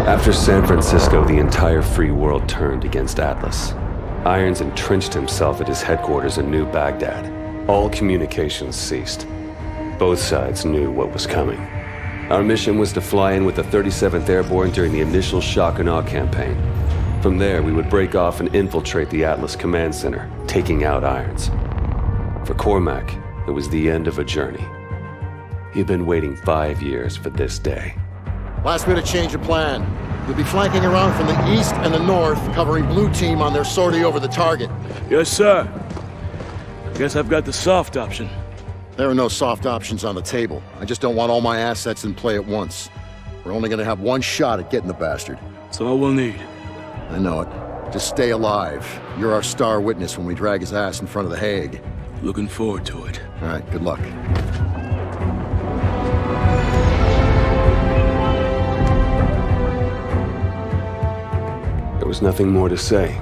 After San Francisco, the entire free world turned against Atlas. Irons entrenched himself at his headquarters in New Baghdad. All communications ceased. Both sides knew what was coming. Our mission was to fly in with the 37th Airborne during the initial shock and awe campaign. From there, we would break off and infiltrate the Atlas Command Center, taking out Irons. For Cormac, it was the end of a journey. He'd been waiting 5 years for this day. Last minute change of plan. You'll be flanking around from the east and the north, covering Blue Team on their sortie over the target. Yes, sir. Guess I've got the soft option. There are no soft options on the table. I just don't want all my assets in play at once. We're only gonna have one shot at getting the bastard. That's all we'll need. I know it. Just stay alive. You're our star witness when we drag his ass in front of the Hague. Looking forward to it. All right, good luck. There was nothing more to say.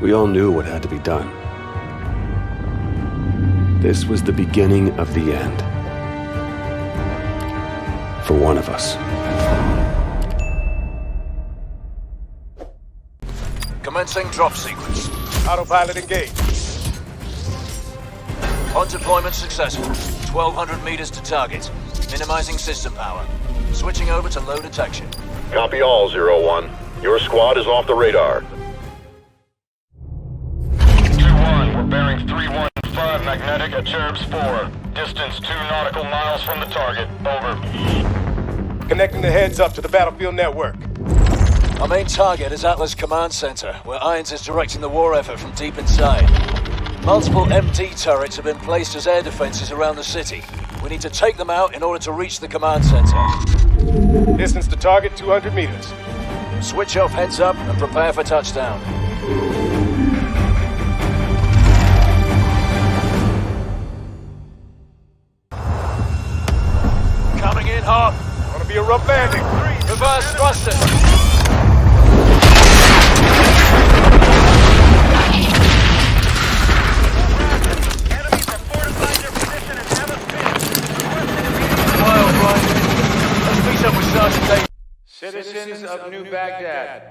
We all knew what had to be done. This was the beginning of the end. For one of us. Commencing drop sequence. Autopilot engaged. On deployment successful. 1,200 meters to target. Minimizing system power. Switching over to low detection. Copy all, 01. Your squad is off the radar. 2-1, we're bearing 315 magnetic at Cherubs 4. Distance 2 nautical miles from the target. Over. Connecting the heads up to the battlefield network. Our main target is Atlas Command Center, where Irons is directing the war effort from deep inside. Multiple MD turrets have been placed as air defenses around the city. We need to take them out in order to reach the command center. Distance to target 200 meters. Switch off heads up and prepare for touchdown. it hard. Wanna be a rough landing. Reverse thrusters. Citizens of New Baghdad,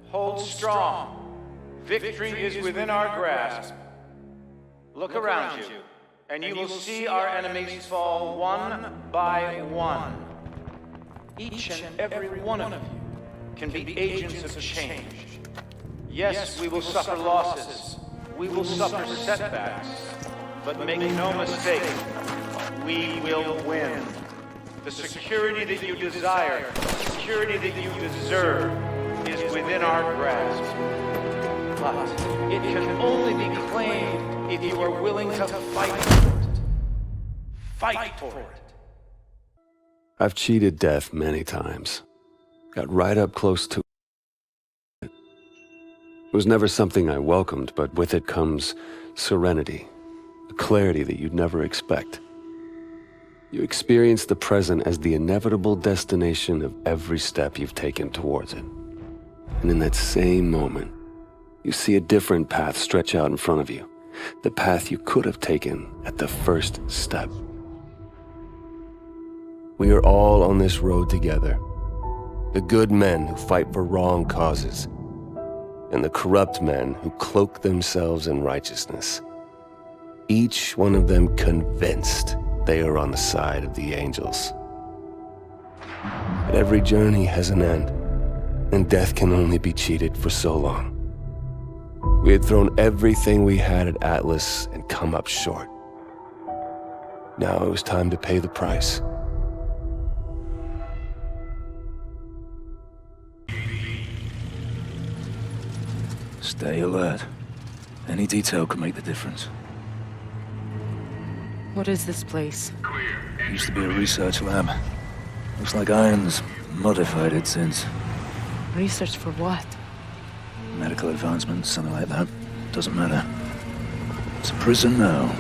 hold strong. Victory is within our grasp. Look around you, and you will see our enemies fall one by one. Each and every one of you can be agents of change. Yes, we will suffer losses. We will suffer setbacks. But make no mistake, we will win. The security that you desire, the security that you deserve, is within our grasp. But it can only be claimed if you are willing to fight for it. Fight for it. I've cheated death many times. Got right up close to it. It was never something I welcomed, but with it comes serenity, a clarity that you'd never expect. You experience the present as the inevitable destination of every step you've taken towards it. And in that same moment, you see a different path stretch out in front of you, the path you could have taken at the first step. We are all on this road together. The good men who fight for wrong causes, and the corrupt men who cloak themselves in righteousness. Each one of them convinced they are on the side of the angels. But every journey has an end, and death can only be cheated for so long. We had thrown everything we had at Atlas and come up short. Now it was time to pay the price. Stay alert. Any detail could make the difference. What is this place? Used to be a research lab. Looks like Irons modified it since. Research for what? Medical advancements, something like that. Doesn't matter. It's a prison now.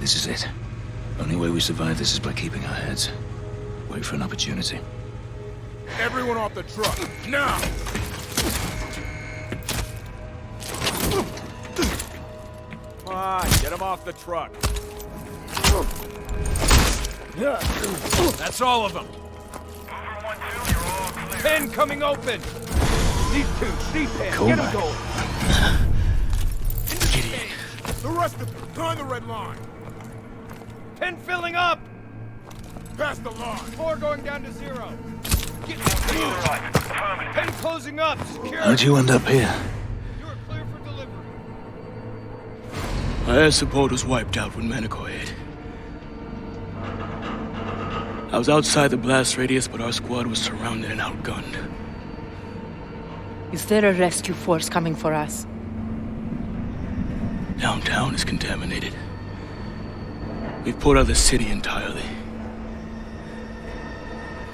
This is it. Only way we survive this is by keeping our heads. Wait for an opportunity. Everyone off the truck, now! Come on, get him off the truck. That's all of them. Pen coming open. These two, C-Pen, Cool, get him man. going. The rest of them, behind the red line. Pen filling up. Past the line. 4 going down to 0. Get moved. Pen closing up. Secure. How'd you end up here? You are clear for delivery. My air support was wiped out when Manico hit. I was outside the blast radius, but our squad was surrounded and outgunned. Is there a rescue force coming for us? Downtown is contaminated. We've pulled out the city entirely.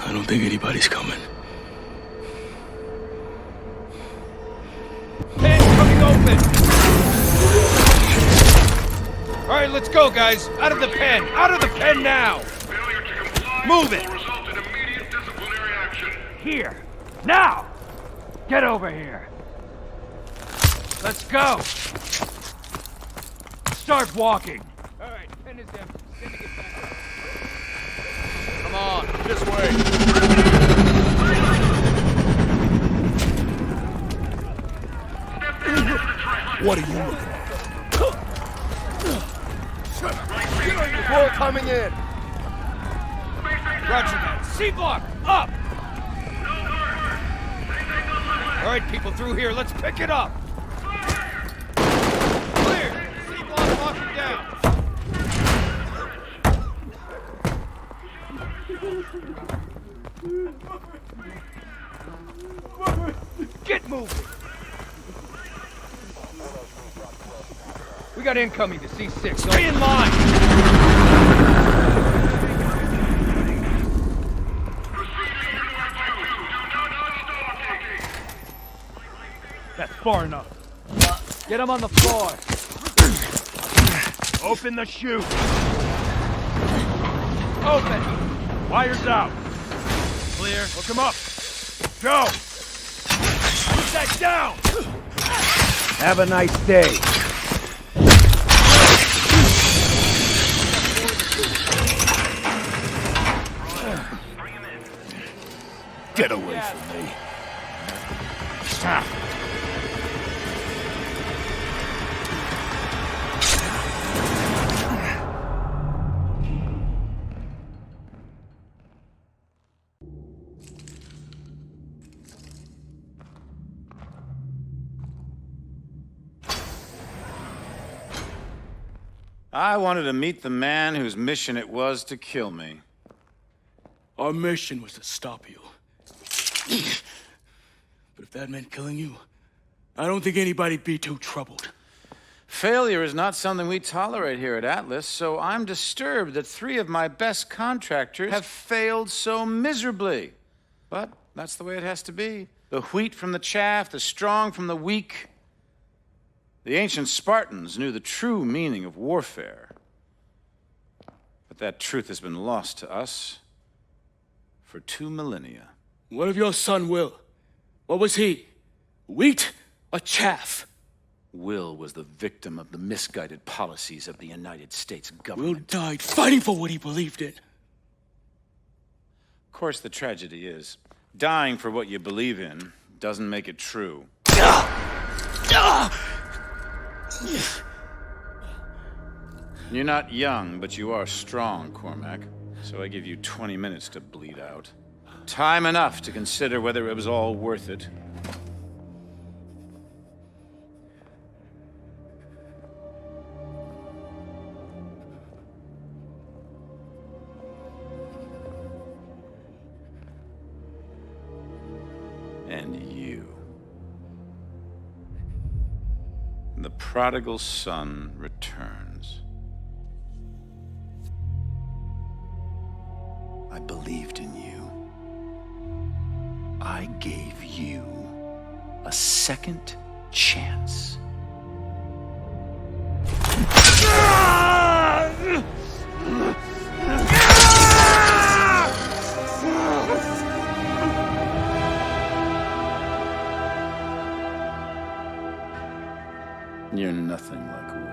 I don't think anybody's coming. Pen coming open! All right, let's go, guys. Out of the pen! Out of the pen now! Move it! Here! Now! Get over here! Let's go! Start walking! All right, pen is empty. Sending it back. Come on, this way. What are you looking at? More coming in. Roger that. C-block, up! All right, people through here, let's pick it up. Clear. C-block locking down. Get moving! We got incoming to C6. Stay in line! That's far enough. Get him on the floor. Open the chute. Open. Wires out. Clear. Hook him up. Go. Put that down. Have a nice day. Get away from me. Stop. I wanted to meet the man whose mission it was to kill me. Our mission was to stop you. But if that meant killing you, I don't think anybody'd be too troubled. Failure is not something we tolerate here at Atlas, so I'm disturbed that 3 of my best contractors have failed so miserably. But that's the way it has to be. The wheat from the chaff, the strong from the weak. The ancient Spartans knew the true meaning of warfare. But that truth has been lost to us for 2 millennia. What of your son, Will? What was he? Wheat or chaff? Will was the victim of the misguided policies of the United States government. Will died fighting for what he believed in. Of course, the tragedy is, dying for what you believe in doesn't make it true. You're not young, but you are strong, Cormac. So I give you 20 minutes to bleed out. Time enough to consider whether it was all worth it. And you. The prodigal son returns. I believed in you. I gave you a second chance. You're nothing like Will.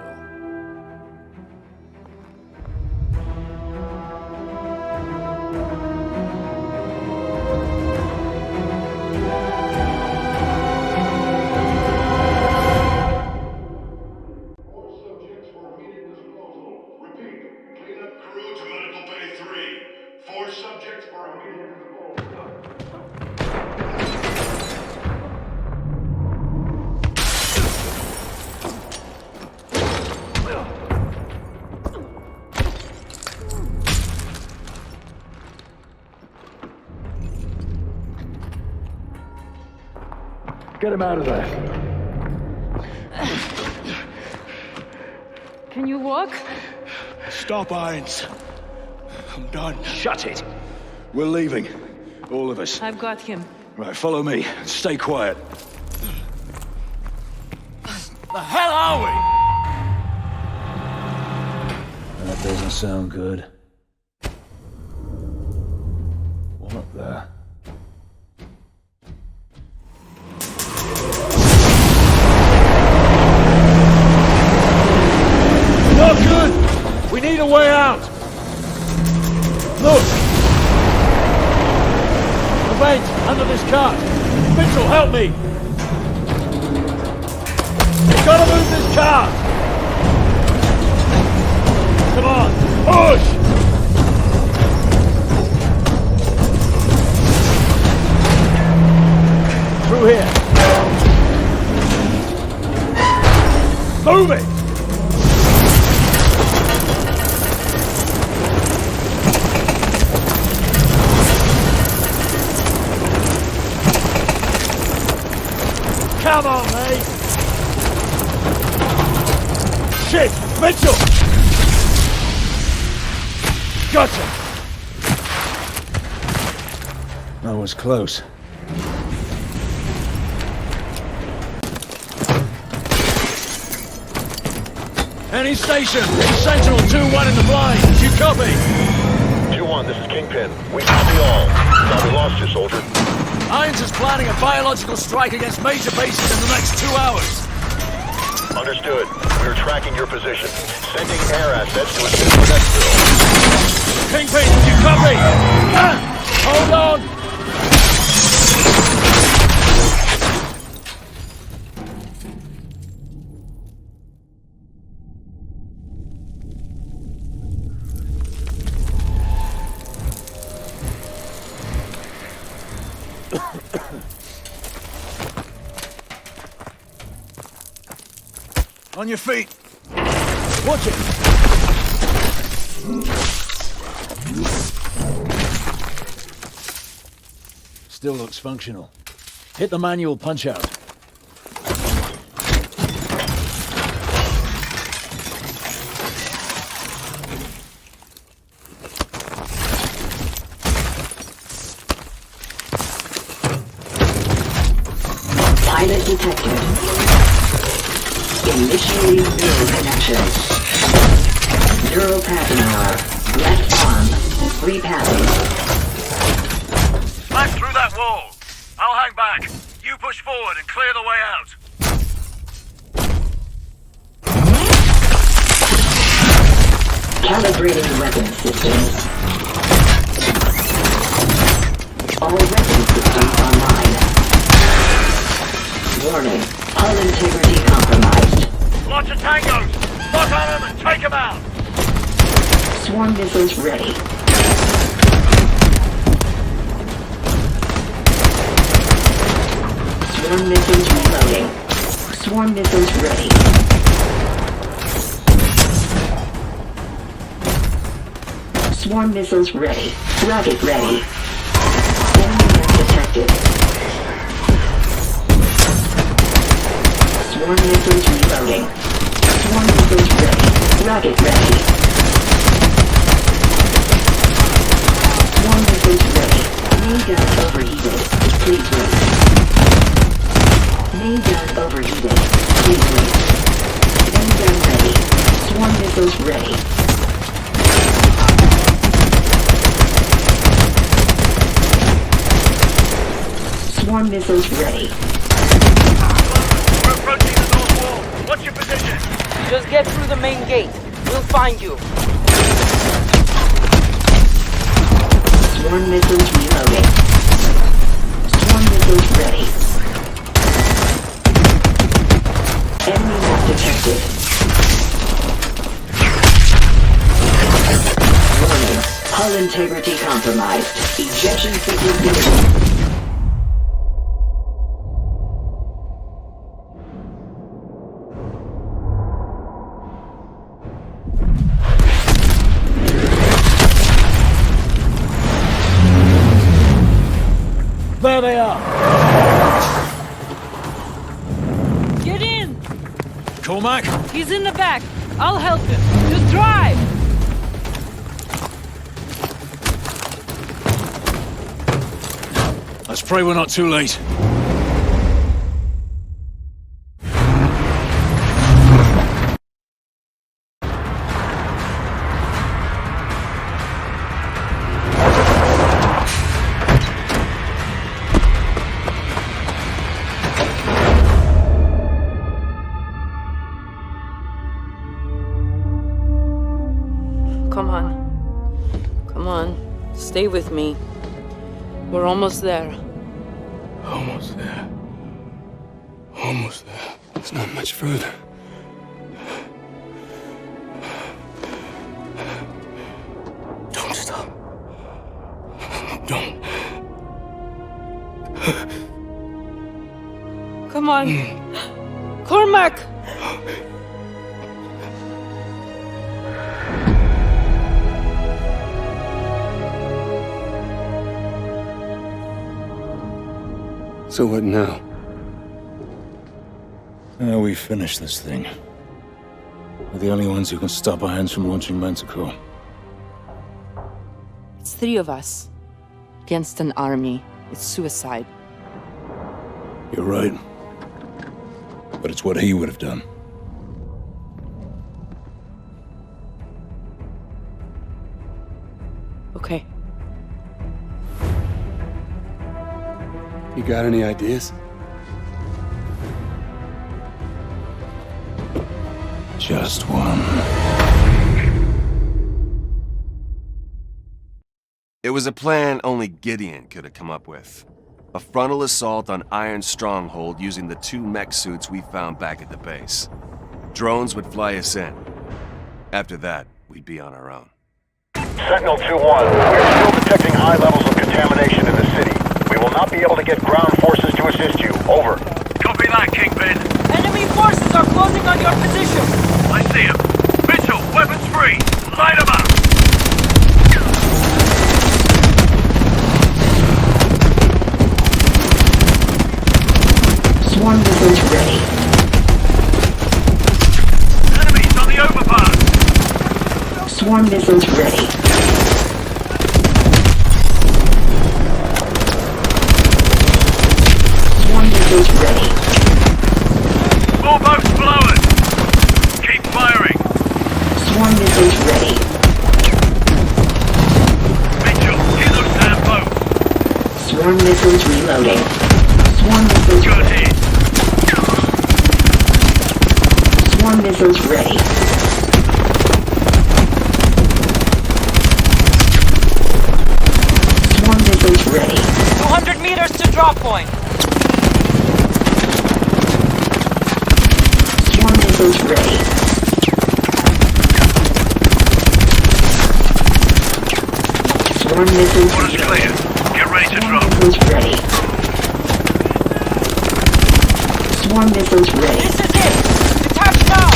Get him out of there. Can you walk? Stop, Irons. I'm done. Shut it. We're leaving. All of us. I've got him. Right, follow me. Stay quiet. The hell are we? That doesn't sound good. What the? Not good! We need a way out! Look! The vent under this cart! Mitchell, help me! We've gotta move this cart! Come on, push! Through here. Move it! Come on, mate! Shit! Mitchell! Gotcha! That was close. Any station. Sentinel 2-1 in the blind. You copy? 2-1, this is Kingpin. We copy all. Thought we lost you, soldier. Irons is planning a biological strike against major bases in the next 2 hours. Understood. We're tracking your position. Sending air assets to assist with exfil. Kingpin, you copy? Hold on! On your feet. Watch it. Still looks functional. Hit the manual punch-out. Pilot detected. Initiating neural connection. Neural pattern error. Left arm. Repathing. Smash through that wall. I'll hang back. You push forward and clear the way out. Calibrating weapon systems. All weapon systems online. Warning. Hull integrity compromised. Lots of tangos. Lock on them and take them out. Swarm missiles ready. Swarm missiles reloading. Swarm missiles ready. Swarm missiles ready. Rocket ready. Enemy net detected. Swarm missiles reloading. Swarm missiles ready. Rocket ready. Swarm missiles ready. Main gun overheated. Please wait. Main gun overheated. Please wait. Main gun ready. Swarm missiles ready. Swarm missiles ready. We're approaching the north wall. What's your position? Just get through the main gate. We'll find you. Swarm missiles reloading. Swarm missiles ready. Enemy not detected. Warning. Hull integrity compromised. Ejection sequence imminent. There they are. Get in! Cormac? He's in the back. I'll help him. Just drive! Let's pray we're not too late. Come on. Come on. Stay with me. We're almost there. Almost there. Almost there. It's not much further. Don't stop. Don't. Come on. Cormac! So what now? Now we finish this thing. We're the only ones who can stop our hands from launching Manticore. It's 3 of us. Against an army. It's suicide. You're right. But it's what he would have done. You got any ideas? Just one. It was a plan only Gideon could have come up with. A frontal assault on Iron's stronghold using the 2 mech suits we found back at the base. Drones would fly us in. After that, we'd be on our own. Sentinel 2-1, we're still detecting high levels of contamination in the city. We will not be able to get ground forces to assist you. Over. Copy that, Kingpin. Enemy forces are closing on your position. I see him. Mitchell, weapons free. Light him up. Swarm missiles ready. Enemies on the overpass. Swarm missiles ready. Swarm missiles ready. More boats blowing. Keep firing. Swarm missiles ready. Mitchell, get those damn boats. Swarm missiles reloading. Swarm missiles ready. Swarm missiles ready. Swarm missiles ready. 200 meters to drop point. Swarm missiles ready. Swarm missiles ready. Clear. Get ready to drop. Missiles ready. Swarm missiles ready. This is it. Attack now.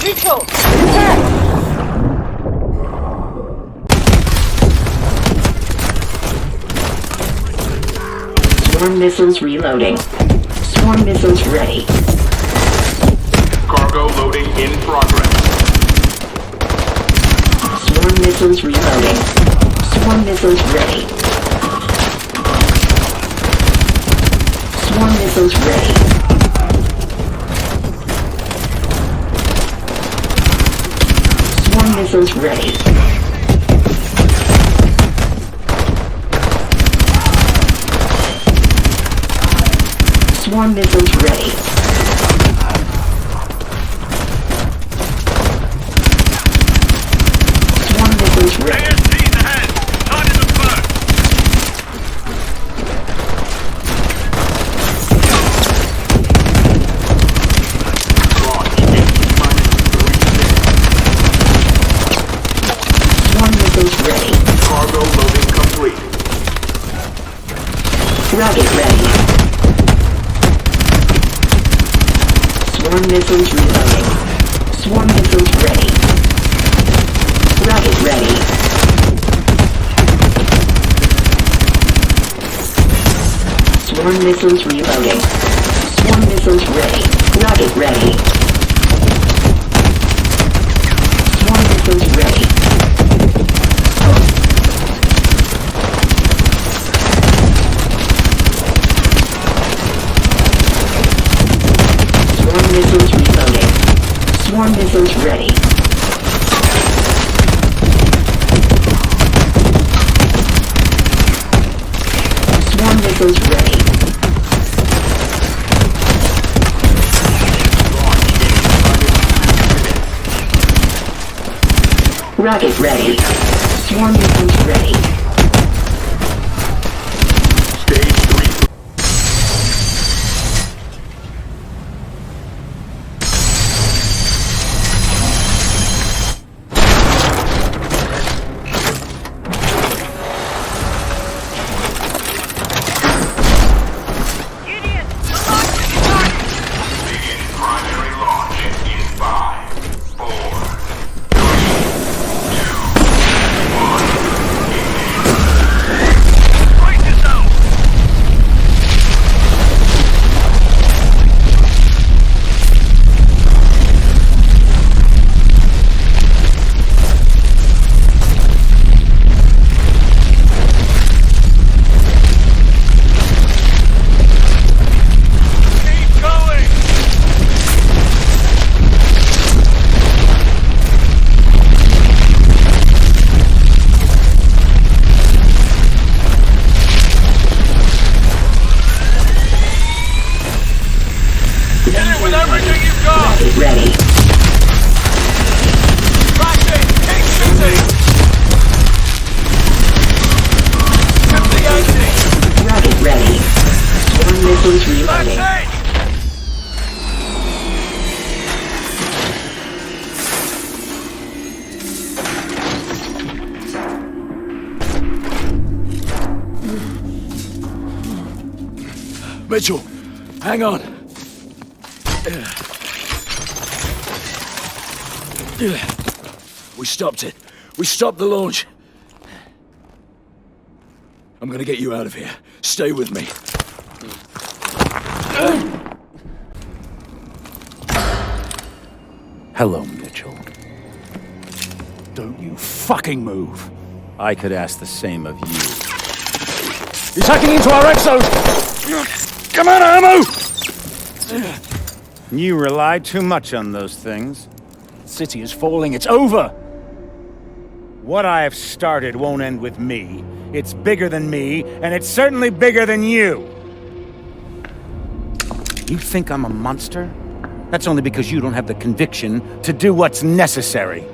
Mitchell, attack. Swarm missiles reloading. Swarm missiles ready. Cargo loading in progress. Swarm missiles reloading. Swarm missiles ready. Swarm missiles ready. Swarm missiles ready. Swarm missiles ready. Swarm missiles ready. AST's ahead. Target them first. Swarm missiles ready. Cargo loading complete. Rocket ready. Swarm missiles reloading. Swarm missiles ready. Rocket ready. Swarm missiles reloading. Swarm missiles ready. Rocket ready. Swarm missiles ready. Swarm missiles reloading. Swarm missiles ready. Swarm missiles ready. Rocket ready. Swarm missiles ready. Ready, ready. Flashing! Keep shooting! Ready, ready. Swarm missiles reloading. Mitchell, hang on. We stopped it. We stopped the launch. I'm gonna get you out of here. Stay with me. Hello, Mitchell. Don't you fucking move. I could ask the same of you. He's hacking into our exos! Come on, ammo! You rely too much on those things. The city is falling. It's over. What I have started won't end with me. It's bigger than me, and it's certainly bigger than you. You think I'm a monster? That's only because you don't have the conviction to do what's necessary.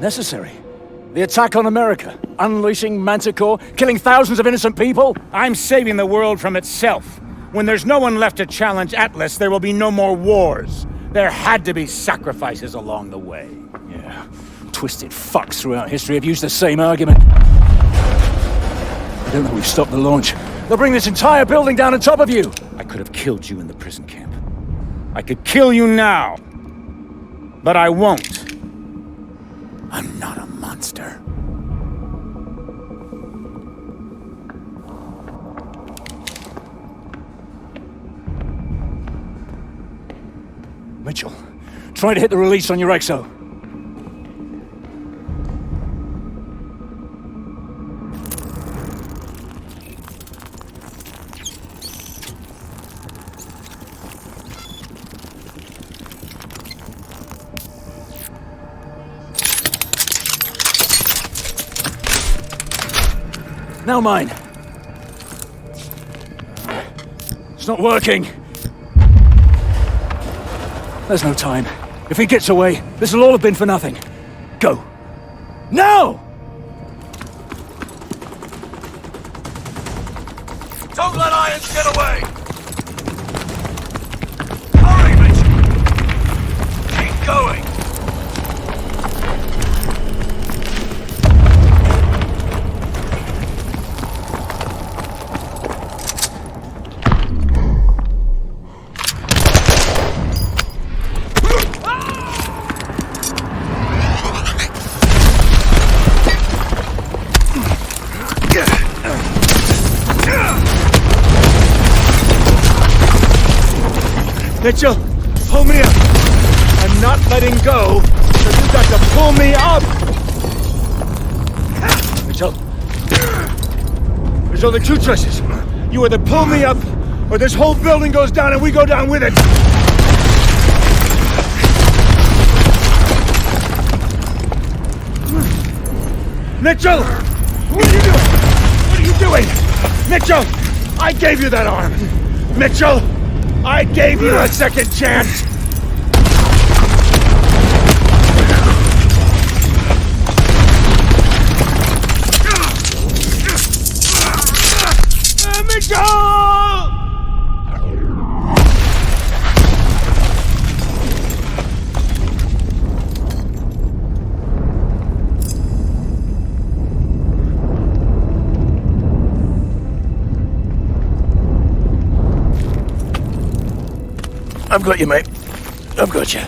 Necessary? The attack on America, unleashing Manticore, killing thousands of innocent people? I'm saving the world from itself. When there's no one left to challenge Atlas, there will be no more wars. There had to be sacrifices along the way. Yeah. Twisted fucks throughout history have used the same argument. I don't know we've stopped the launch. They'll bring this entire building down on top of you! I could have killed you in the prison camp. I could kill you now. But I won't. I'm not a monster. Mitchell, try to hit the release on your exo. Now mine. It's not working. There's no time. If he gets away, this will all have been for nothing. Go. Now! Don't let Irons get away! Hurry, Mitchell! Keep going! Mitchell, pull me up! I'm not letting go, so you've got to pull me up! Mitchell. There's only two choices. You either pull me up, or this whole building goes down and we go down with it! Mitchell! What are you doing? What are you doing? Mitchell! I gave you that arm! Mitchell! I gave you a second chance! Mitchell! I've got you, mate. I've got you.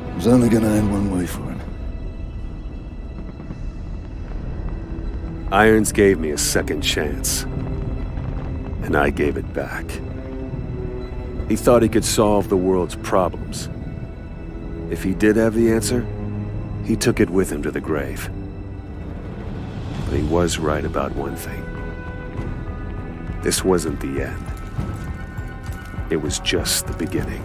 It was only gonna end one way for him. Irons gave me a second chance, and I gave it back. He thought he could solve the world's problems. If he did have the answer, he took it with him to the grave. But he was right about one thing. This wasn't the end. It was just the beginning.